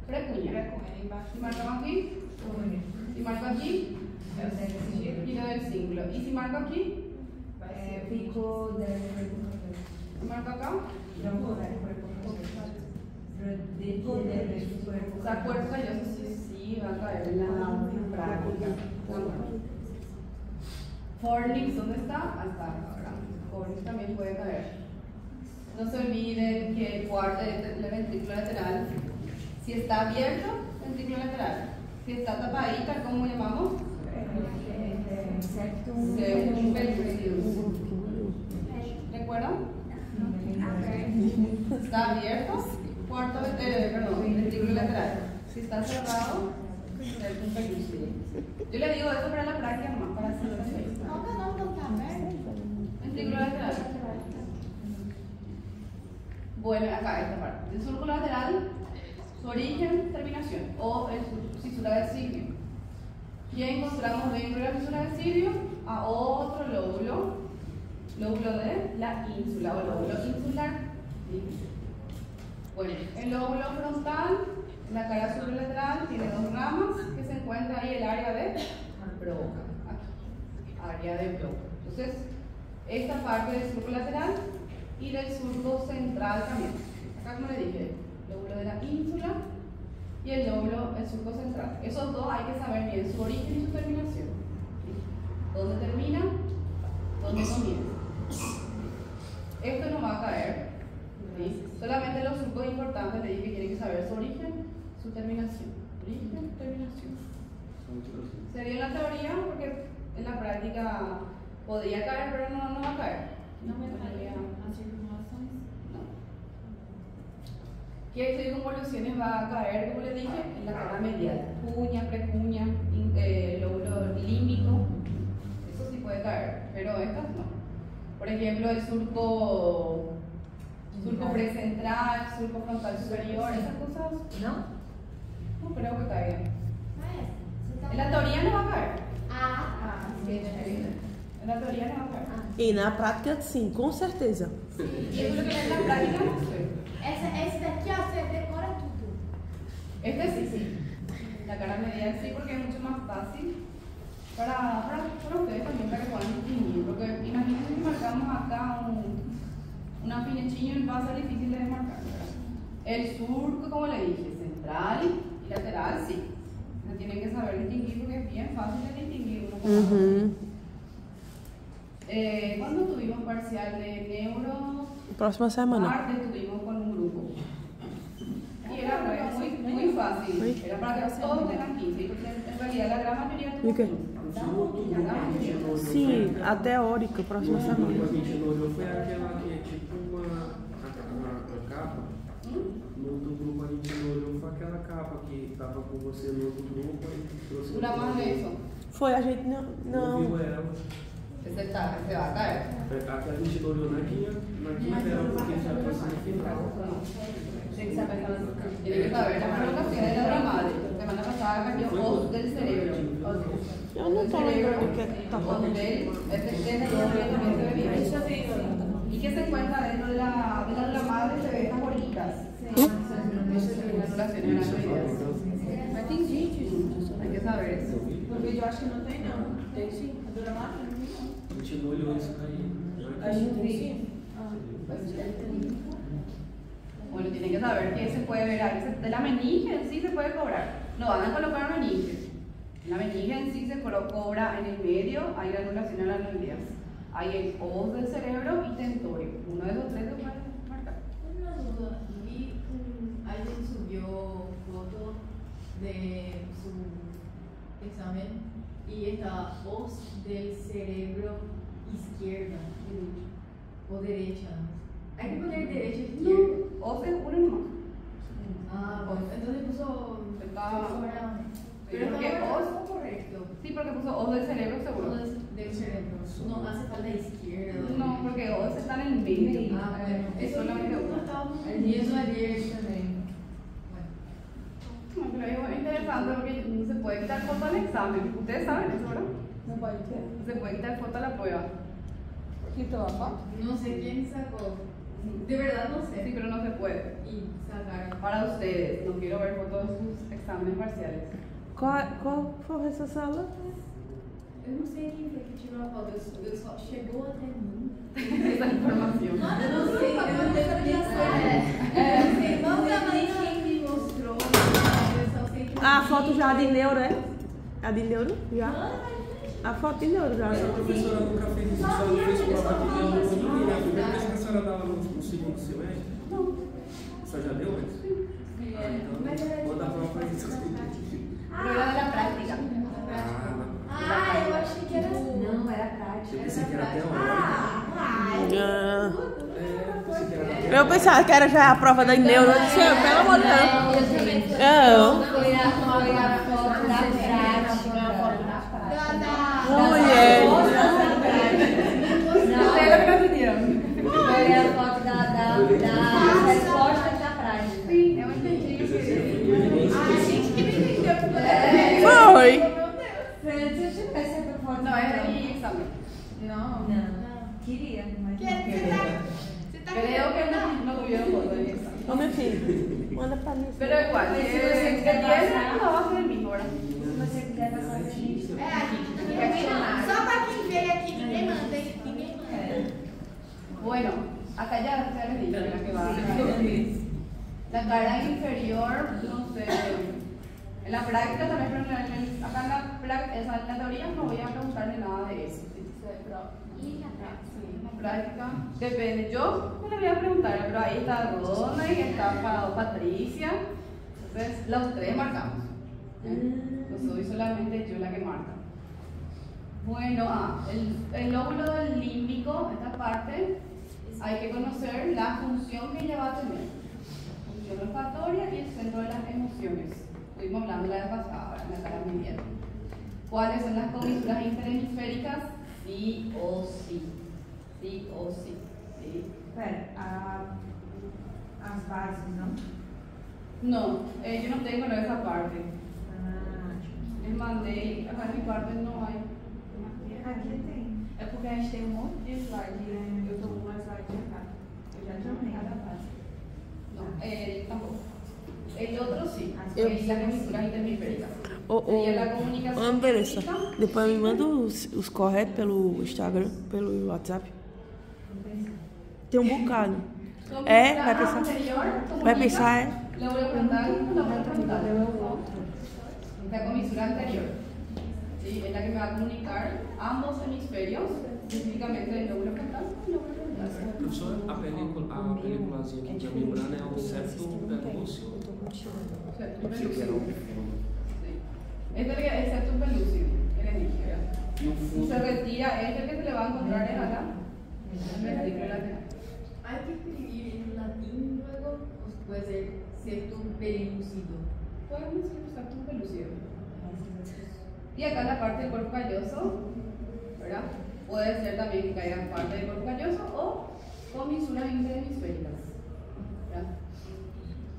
Precuña.
Aí embaixo.
Si marcamos aquí, si marco aquí, giro del cíngulo. Y si marco aquí,
Pico del
si marco acá, ¿se acuerdan? Yo sé si sí va a caer en la práctica. Fornix, ¿dónde está? Hasta acá. Fornix también puede caer. No se olviden que el cuarto del ventrículo lateral, si está abierto, ventrículo lateral. Si está tapadita, ¿cómo llamamos? Septum ventrículo. ¿Recuerdan? Está abierto, ventrículo lateral. Si está cerrado, septum ventrículo. Yo le digo eso para la práctica nomás, para hacer eso.
Não tá aberto?
Ventrículo lateral. Bueno, acá esta parte. El surco lateral, su origen, terminación, o el fisura del signo. Y encontramos dentro de la fisura de Sirio a otro lóbulo de la ínsula o lóbulo insular. Bueno, el lóbulo frontal, la cara supralateral, tiene dos ramas que se encuentra ahí el área de Broca. Área de Broca. Entonces, esta parte del surco lateral y del surco central también. Acá, como le dije, el lóbulo de la ínsula y el surco central. Esos dos hay que saber bien su origen y su terminación. ¿Dónde termina? ¿Dónde comienza? Esto no va a caer. ¿Sí? Solamente los surcos importantes le dije que tienen que saber su origen, su terminación. Origen, terminación. Sería la teoría porque en la práctica podría caer, pero no va a caer.
No me daría circunvalaciones.
No. ¿Qué circunvoluciones va a caer, como le dije? En la cara medial. Cuña, precuña, lóbulo límbico. Eso sí puede caer, pero estas no. Por ejemplo, el surco precentral, surco frontal superior, esas cosas no creo que caigan. En la teoría no va a caer. En la teoría no va a caer.
E na prática, sim, com certeza.
Y eso es lo que en la práctica no sé.
Esse daqui, ó, você decora tudo.
Este sí. La cara medial sí, porque es mucho más fácil para ustedes también, para que puedan distinguir. Porque imagínense que marcamos acá una finechilla y va a ser difícil de desmarcar, ¿verdad? El surco, como le dije, central y lateral, sí. Se tienen que saber distinguir porque es bien fácil de distinguir uno con otro. ¿Cuándo tuvimos parcial de neuro?
Próxima semana.
Martes tuvimos con un grupo. Y era muy fácil. Era para que todos tengan 15. Porque en realidad la gran mayoría tuvo 15.
Sim, a teórica, próxima
O
semana.
que a gente olhou foi aquela que é tipo uma capa. No outro grupo a gente olhou foi aquela capa que estava com você no outro grupo e trouxe.
Dura más de eso.
Foi, a gente
Não
não.
viu ela.
Ese va a caer.
A que a gente olhou na guia dela porque já trouxe no final.
Tiene que saber las colocaciones de la madre. Semana pasada cambió os del cerebro.
Eu não tô lembrando que tá
Os
falando.
del y que se encuentra dentro de la madre se ve estas bolitas. Las anulaciones de
Mas tem gente,
hay que saber eso.
porque eu acho que não tem não. Tem sim, a dura máquina não.
A gente não olhou isso daí.
A gente tem.
Bueno, tienen que saber que se puede ver ahí. De la meninge en sí se puede cobrar. No van a colocar meninge. La meninge en sí se cobra en el medio, hay granulación a las neuronas. Hay el os del cerebro y tentorio. Uno de esos tres se puede marcar.
Una duda, vi alguien subió foto de su examen y está os del cerebro izquierda o derecha. Hay que poner derecha o izquierda.
Os es uno nomás.
Ah, bueno, entonces puso.
Pero
Pero
porque
no
os,
es correcto.
sí, porque puso os del cerebro seguro.
Os del cerebro. No hace falta izquierda.
No, porque os está en el medio.
Ah, bueno.
Es solamente
no
uno.
estábamos y eso ayer también. Bueno.
Pero es interesante porque no se puede quitar foto al examen. Ustedes saben eso, ¿verdad?
Não pode ter.
No se puede quitar foto a la prueba.
Quitou a foto?
No sé quién sacó. De verdad no sé.
Sí, pero no se puede.
Y sacaron.
Para ustedes, no quiero ver fotos de sus exámenes parciales.
Qual foi essa sala?
Eu não sei quem foi que tirou a foto. Eu só chegou até mim.
Esa información.
Eu não sei, eu não tenho não sei quem me mostrou. Eu só sei que
A foto já de neuro, é? A de neuro? Já? A foto de neuro já.
Essa professora nunca fez isso, só fez prova de neuro com ninguém. A primeira vez que a senhora dava no segundo semestre? Não. Você já deu antes? Ah, então, vou dar prova para isso.
Pero era de la práctica.
Ah, eu achei que era.
Não, era prática.
Eu pensei que era teórico.
Ah.
Pensei que era teórico.
Eu pensava que era já a prova da neuro. Eu disse, pelo amor de Deus. Não.
Foi a foto da prática.
Mulher.
Ustedes lo que nos dieron.
Foi a foto da resposta da prática.
Sí, yo entendi.
Foi.
No.
Queria, mas
Que
não.
você tá
Creo que no tuvieron voto en esa.
Ô, meu filho, manda pra mim.
Pero igual,
Pues si
el
você quiser
10
passar-
no va a ser el mismo, ¿verdad?
Se você quiser passar pra gente.
É, a gente também. Só pra quem veio aqui, ninguém manda, hein? Ninguém manda.
Bueno, acá ya les dije la que va. La cara inferior, no sé. En la práctica también, pero acá en la teoría no voy a preguntarle nada de eso.
E na
En la práctica, depende. Yo no le voy a preguntar, pero ahí está Rona y está Patricia. Entonces, los tres marcamos. No soy solamente yo la que marca. Bueno, el lóbulo del límbico, esta parte, hay que conocer la función que ella va a tener. Función olfatoria y el centro de las emociones. Estuvimos hablando la vez pasada, ahora me están midiendo. ¿Cuáles son las comisuras interhemisféricas? Sí o sí. Sí o sí. ¿Sí?
Pera, as bases, não?
No, yo no tengo esa parte.
Ah,
Les mandé, acá en mi parte no hay.
aqui tem.
É porque a gente tem um monte de slide, né? Eu tô com uma slide acá. Eu já
Também.
cada fase.
No, tampoco. El otro sí,
Eu-
es la comisura interhemisférica.
Ô,
Sería la comunicación
Andressa,
física.
depois me manda os corretos pelo Instagram, pelo WhatsApp. Tem um bocado.
Comisura
É, vai pensar.
anterior,
Vai pensar, é.
Le voy a preguntar, le voy a preguntar. La comisura anterior. ¿Sí? Es la que me va a comunicar ambos hemisferios, específicamente el lóbulo frontal y el lóbulo frontal.
Professor, a películazinha aqui que a membrana é o septum pelúceo.
Septum
Pensei que era um
pelúcido. Sí. Este es el septum pelúcido, que le dije, ¿verdad?
E o
Si
fundo.
se retira, este que se le va a encontrar es acá, el ventrículo lateral.
Hay que escribir en latín luego, o puede ser septum pelúcido.
Podemos decir septum pelúcido. Y acá la parte del cuerpo calloso, ¿verdad? Puede ser también que caiga parte del cuerpo calloso o comisuras interhemisféricas, ¿verdad?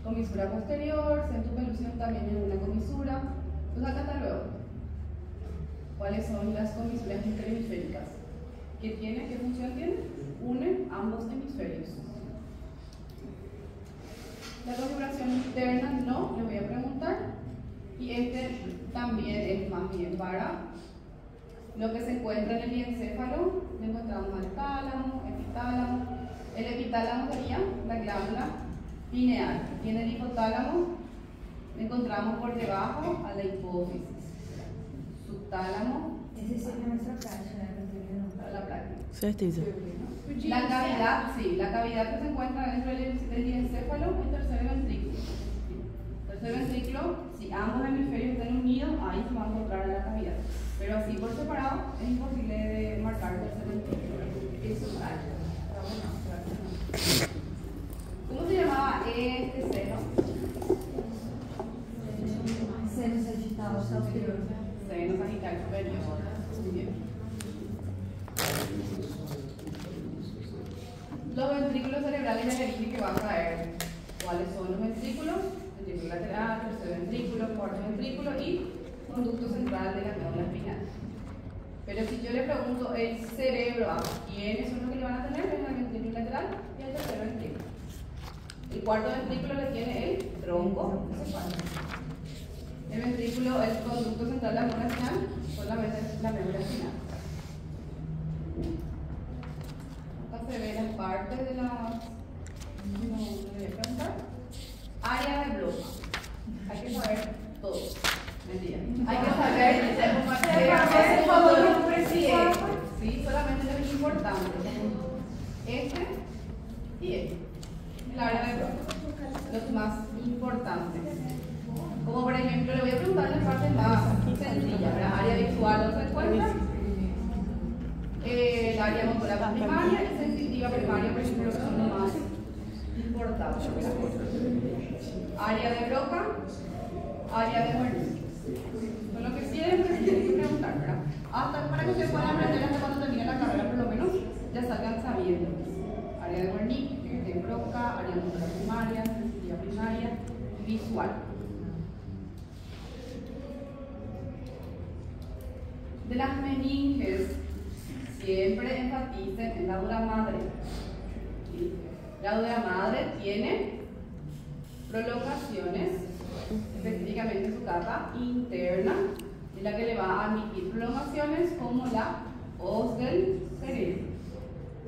Comisura posterior, septum pelúcido también es una comisura. Entonces acá está luego. ¿Cuáles son las comisuras interhemisféricas? ¿Qué tiene? ¿Qué función tiene? Une ambos hemisferios. La configuración interna no, le voy a preguntar. Y este también es más bien para lo que se encuentra en el diencéfalo. Le encontramos al tálamo, epitálamo. El epitálamo sería la glándula pineal. Y en el hipotálamo le encontramos por debajo a la hipófisis. Subtálamo
Esse seria a nossa prática, né?
para la práctica.
Certeza.
La cavidad, sí, la cavidad que se encuentra dentro del diencéfalo es el tercer ventrículo. Tercer ventrículo, si ambos hemisferios están unidos, ahí se va a encontrar la cavidad. Pero así por separado es imposible de marcar el tercer ventrículo. Eso es práctica. ¿Cómo se llamaba este seno?
Seno sagital superior.
Seno sagital superior. Muy bien. Los ventrículos cerebrales ya le dije que va a caer. ¿Cuáles son los ventrículos? Ventrículo lateral, tercer ventrículo, cuarto ventrículo y conducto central de la médula espinal. Pero si yo le pregunto el cerebro, ¿quiénes son los que le van a tener? Es el ventrículo lateral y el tercer ventrículo. El cuarto ventrículo le tiene el tronco encefálico. El ventrículo, el conducto central de la médula espinal, solamente es la médula espinal. Acá se ve las partes de la. No voy a preguntar. Área de bloque. Hay que saber todo. Mentira. Hay que saber qué motor presidente. Sí, solamente lo que es importante. Este y este. El área de bloque. Los más importantes. Como por ejemplo, le voy a preguntar las partes más sencillas. ¿Verdad? Área visual no se encuentra. El área motora primaria y sensitiva primaria, por ejemplo, que son los más importantes. Área de Broca, área de Wernicke. Son lo que siempre se tiene que preguntar, ¿verdad? Hasta para que ustedes puedan aprender hasta cuando termine la carrera, por lo menos ya salgan sabiendo. Área de Wernicke, de Broca, área motora primaria, sensitiva primaria, visual. De las meninges, siempre enfaticen en la dura madre. ¿Sí? La dura madre tiene prolongaciones, específicamente su capa interna, es la que le va a admitir prolongaciones como la hoz del cerebro,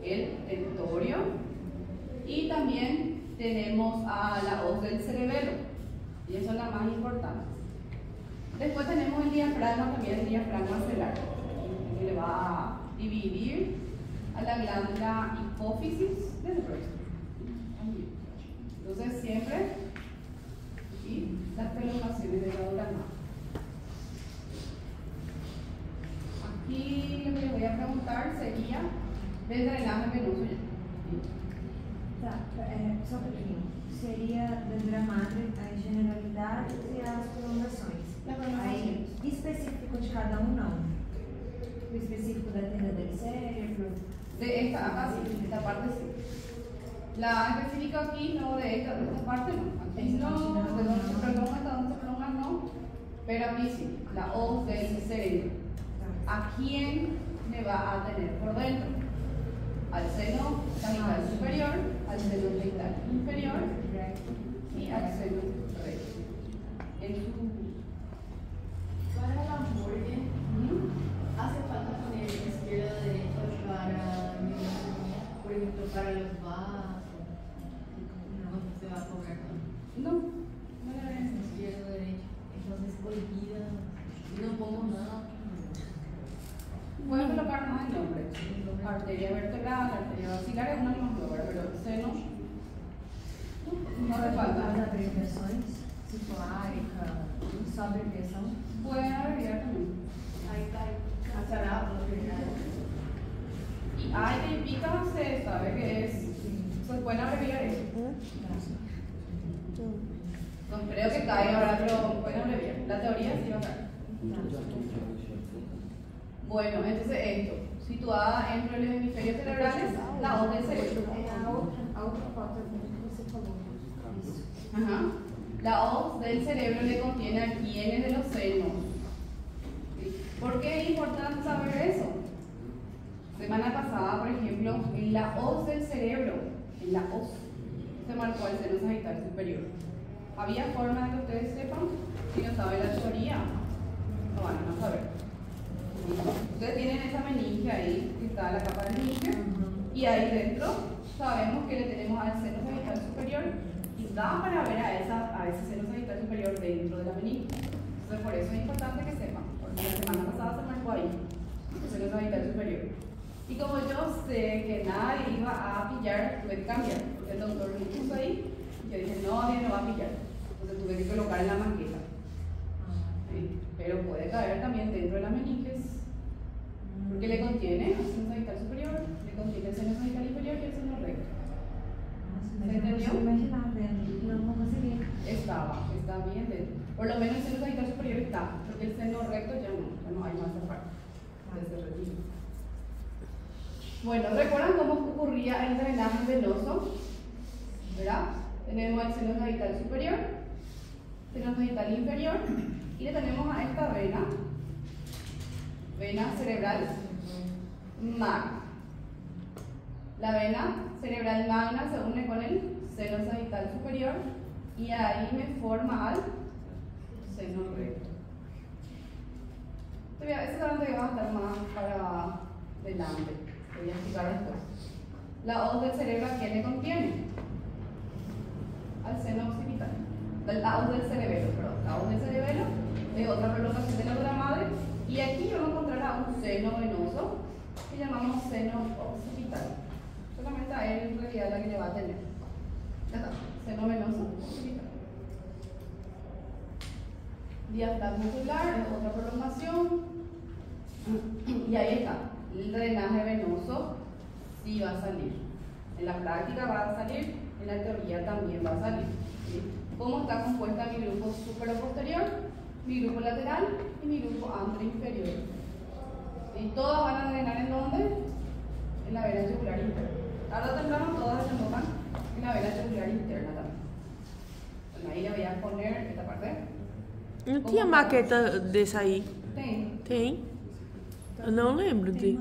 el tentorio, y también tenemos a la hoz del cerebelo, y eso es la más importante. Después tenemos el diafragma, también el diafragma celular, que le va a dividir a la glándula hipófisis del resto. Entonces siempre ¿sí? Las prolongaciones de la dura madre. Aquí lo que les voy a preguntar sería del drenaje venoso ya.
Tá, só um pouquinho. Seria da dura madre as generalidades e as prolongações. Aí, específico de cada um, não. O específico da tenda del cérebro.
De esta acá sí, de esta parte sí. La específica aquí no, de esta parte no. Aquí no, de donde se prolonga hasta donde se prolonga no. Pero aquí sí, la hoz del cerebro. ¿A quién le va a tener por dentro? Al seno sagital superior, al seno sagital inferior y al seno recto. En su
para la morgue, hace falta poner izquierda o derecha para neumonía, por ejemplo, para los vasos, cuando se va a cobrar.
no le
Izquierda o derecha, entonces olvida, y no pongo nada.
pueden colocar más el nombre. Arteria vertebral, arteria vacilar es una de las mejores, pero seno no hace falta.
As abreviações, tipo árica, só abreviação.
Pueden abreviar también.
Ahí está, azarado, ¿verdad?
Y A y pica se sabe que es. Se pueden abreviar eso. No creo que caiga ahora, pero pueden abreviar. La teoría sí va a caer. Bueno, entonces esto, situada entre los hemisferios cerebrales, la hoz del cerebro.
A outra foto que você falou. Isso.
Ajá. La hoz del cerebro le contiene a quienes de los senos. ¿Sí? ¿Por qué es importante saber eso? Semana pasada, por ejemplo, en la hoz del cerebro, en la hoz, se marcó el seno sagital superior. ¿Había forma de que ustedes sepan? Si no saben la teoría, no van a saber. Ustedes tienen esa meninge ahí, que está la capa de meninge, y ahí dentro sabemos que le tenemos al seno sagital superior y da para ver a ese seno sagital superior dentro de la meninge. Entonces por eso es importante que sepan, porque la semana pasada se marcó ahí el seno sagital superior. Y como yo sé que nadie iba a pillar, tuve que cambiar, porque el doctor me puso ahí y yo dije, no, nadie lo va a pillar. Entonces tuve que colocar en la maqueta. ¿Sí? Pero puede caer también dentro de las meninges, porque le contiene el seno sagital superior, le contiene el seno sagital inferior y el seno recto.
Nossa, mas eu não consigo imaginar dentro. Não conseguia.
Está bien dentro. Por lo menos el seno sagital superior está, porque el seno recto ya no hay más aparte. Se retira. Bueno, ¿recuerdan cómo ocurría el drenaje venoso? ¿Verdad? Tenemos el seno sagital superior, seno sagital inferior, y le tenemos a esta vena cerebral magna. La vena cerebral magna se une con el seno sagital superior y ahí me forma al seno recto. Eso solamente va a estar más para adelante. Voy a explicar después. La hoz del cerebro, ¿a qué le contiene? Al seno occipital. La hoz del cerebelo, perdón. La hoz del cerebelo es otra prolongación de la dura madre. Y aquí vamos a encontrar a un seno venoso que llamamos seno occipital. Solamente a él en realidad la que le va a tener. Ya está. Seno venoso occipital. Diafragma muscular es otra prolongación. Y ahí está. El drenaje venoso sí va a salir. En la práctica va a salir, en la teoría también va a salir. ¿Sí? ¿Cómo está compuesta mi grupo superior, mi grupo lateral y mi grupo anteroinferior? Y todas van a drenar ¿en dónde? En la vena yugular interna. Tarde o temprano todas desembocan en la vena yugular interna también. Bueno, ahí le voy a poner esta parte.
Não tinha maqueta desse aí?
Tem.
Tem? Eu não lembro de.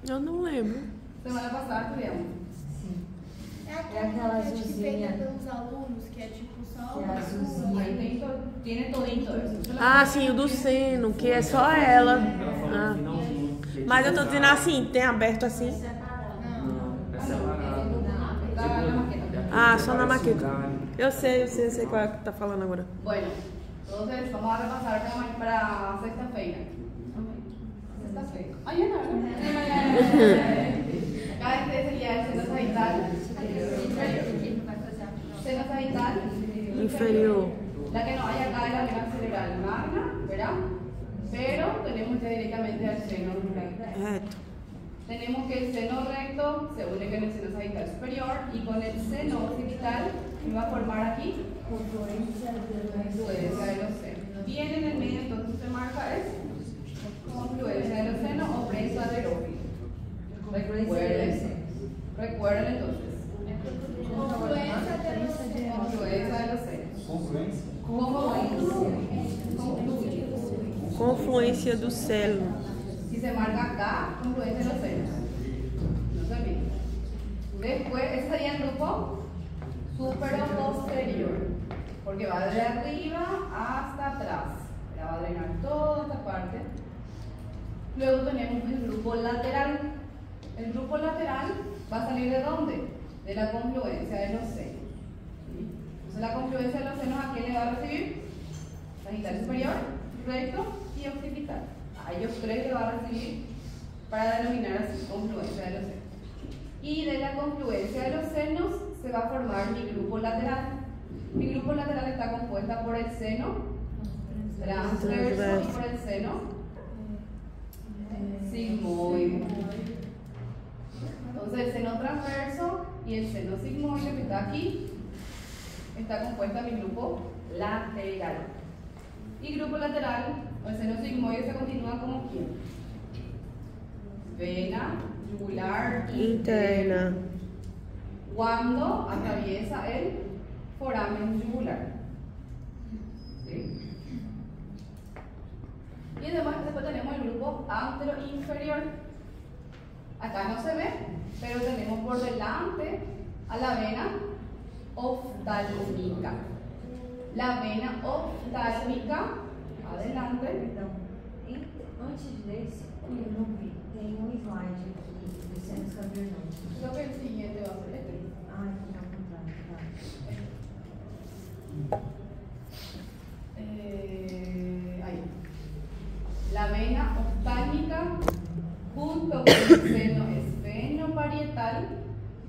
Eu não lembro.
Semana passada estudiamos.
É
aquela
que
azulzinha.
pega pelos alunos, que é tipo só
Que é
uma
azulzinha.
Aí tem todito eso.
Ah, sim, o do seno, que é só ela.
Ela fala
Ah.
no finalzinho.
Mas eu tô dizendo assim, tem aberto assim.
Não, é separado.
Estaba en la maqueta.
Ah, só na
Parece
maqueta.
galho.
Eu sei qual é que tá falando agora.
Bueno, entonces vamos a repasar para sexta-feira. Sexta-feira. Ay, ya no. Acá este sería el seno sagital. Seno sagital.
Inferior.
La que no hay acá es la vena cerebral magna, ¿verdad? Pero tenemos ya directamente al seno recto.
Reto.
Tenemos que el seno recto se une con el seno sagital superior y con el seno occipital que va a formar aquí
Confluência
confluencia de los senos. Y en el medio entonces se marca es confluencia de los senos o prensa aterófica. Recuerden entonces.
Confluência de los senos.
Confluencia de los senos.
Confluência?
Confluência do seno.
Si se marca acá, confluencia de los senos. No se olviden. Después, ese sería el grupo supero-posterior, porque va de arriba hasta atrás. Ya va a drenar toda esta parte. Luego tenemos el grupo lateral. El grupo lateral va a salir ¿de dónde? De la confluencia de los senos. ¿Sí? Entonces la confluencia de los senos, ¿a quién le va a recibir? Sagital superior, recto y occipital. A ellos tres le va a recibir para denominar así confluencia de los senos. Y de la confluencia de los senos se va a formar mi grupo lateral. Mi grupo lateral está compuesta por el seno transverso y por el seno sigmoide. Entonces el seno transverso y el seno sigmoide que está aquí está compuesta mi grupo lateral. Y grupo lateral, o el seno sigmoide se continúa como quién? Vena yugular
Interna.
cuando atraviesa el foramen yugular. ¿Sí? Y además después tenemos el grupo anteroinferior. Acá no se ve, pero tenemos por delante a la vena oftálmica. La vena oftálmica, adelante.
Perdão. Antes desse, eu não vi. Tem um slide aqui dos senos cavernosos.
Creo que el siguiente va a ser este.
Ah, aqui ao contrário. Tá.
Ahí. La vena oftálmica junto con el seno esfenoparietal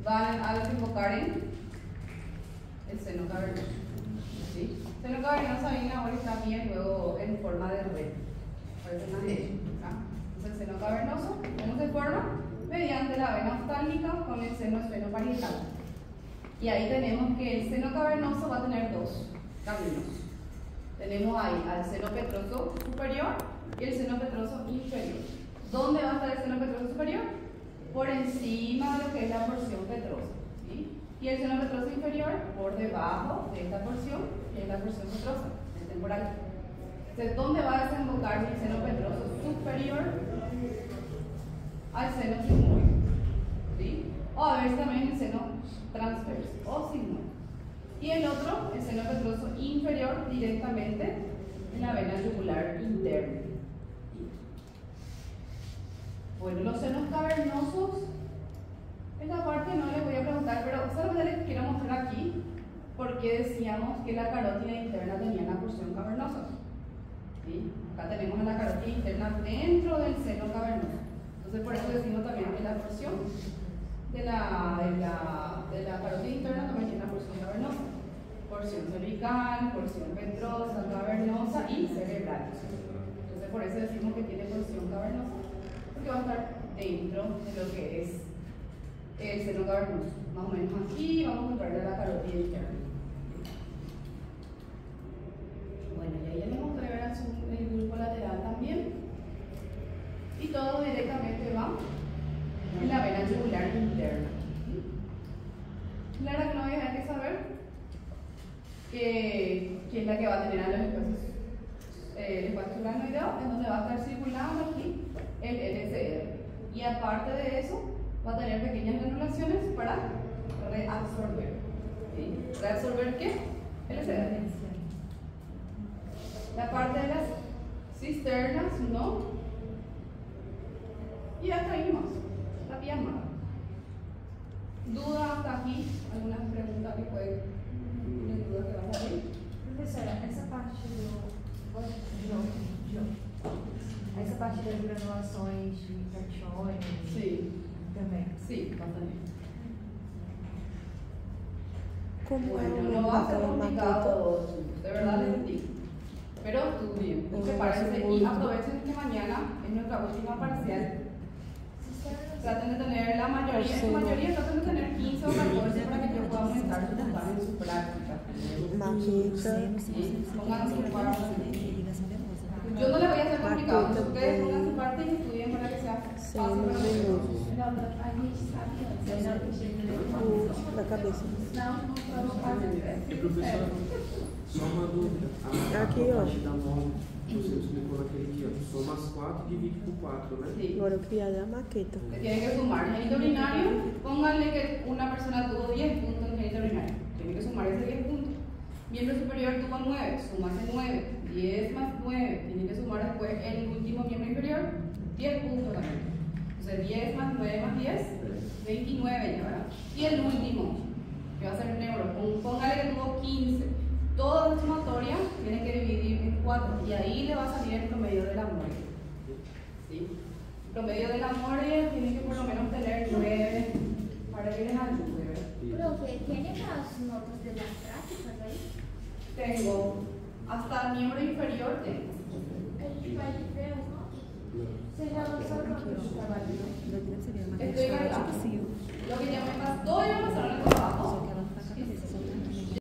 van a desembocar en el seno cavernoso. ¿Sí? El seno cavernoso ahí ahora está bien, luego en forma de red. Parece una leche. Entonces el seno cavernoso, ¿cómo se forma? Mediante la vena oftálmica con el seno esfenoparietal. Y ahí tenemos que el seno cavernoso va a tener dos caminos. Tenemos ahí al seno petroso superior y el seno petroso inferior. ¿Dónde va a estar el seno petroso superior? Por encima de lo que es la porción petrosa. ¿Sí? Y el seno petroso inferior por debajo de esta porción, que es la porción petrosa, el temporal. Entonces, ¿dónde va a desembocar el seno petroso superior? Al seno sigmoide. ¿Sí? O a veces también el seno transverso o sigmoide. Y el otro, el seno petroso inferior, directamente en la vena yugular interna. Bueno, los senos cavernosos, esta parte no les voy a preguntar, pero solamente les quiero mostrar aquí porque decíamos que la carótida interna tenía una porción cavernosa. ¿Sí? Acá tenemos la carótida interna dentro del seno cavernoso. Entonces por eso decimos también que la porción de la carótida interna también tiene una porción cavernosa. Porción cervical, porción petrosa, cavernosa y cerebral. Entonces por eso decimos que tiene porción cavernosa, porque va a estar dentro de lo que es el seno cavernoso. Más o menos aquí vamos a encontrar la carótida interna. Bueno, y ahí ya les mostré el grupo lateral también. Y todo directamente va en la vena yugular interna. La aracnoide hay que saber que es la que va a tener a los espacios. El espacio aracnoideo es donde va a estar circulando aquí el LCR. Y aparte de eso, va a tener pequeñas granulaciones para reabsorber. ¿Sí? ¿Reabsorber qué? El excedente. La parte de las cisternas, no. Y hasta ahí más. La pijama. ¿Duda hasta aquí? ¿Alguna pregunta que puede? ¿Tienen duda que va a salir?
Professora, essa parte essa parte das granulações de cationes
Sí.
também.
Sí, va a salir.
Como é
Bueno,
o
no
nome
va a ser
daquela maqueta?
complicado, de verdad les digo. Pero estudien, prepárense y aprovechen que mañana es nuestra última parcial. Traten de tener la mayoría, en su mayoría traten de tener 15 o 14 para que yo pueda aumentar su puntaje en su práctica.
Maqueta.
¿Sí? Pongan su parte. Yo no les voy a hacer complicado, ustedes pongan su parte y estudien para que sea fácil para ustedes.
Da cabeça.
Professor, só uma dúvida.
Aqui,
A
ó.
parte da mão que você explicou naquele dia, soma as 4 e divide por 4, né?
Sí.
Agora eu queria a maqueta.
Que tienen que sumar en el urinario, pónganle que una persona tuvo 10 puntos en el urinario. Tienen que sumar ese 10 puntos. Miembro superior tuvo 9, suma ese 9. 10 más 9, tienen que sumar después el último miembro inferior, 10 puntos también. Entonces 10 más 9 más 10, 29 ya, ¿verdad? Y el último, que va a ser neuro, póngale que tuvo 15. Toda la sumatoria tiene que dividir en 4 y ahí le va a salir el promedio de la muerte. ¿Sí? El promedio de la muerte tiene que por lo menos tener 9 para que les ayude, ¿verdad?
Profe, ¿tiene las notas de las prácticas ahí?
Tengo hasta el miembro inferior, tengo.
A gente vai ver as notas? Você já lançou a nota do trabalho, não?
Estoy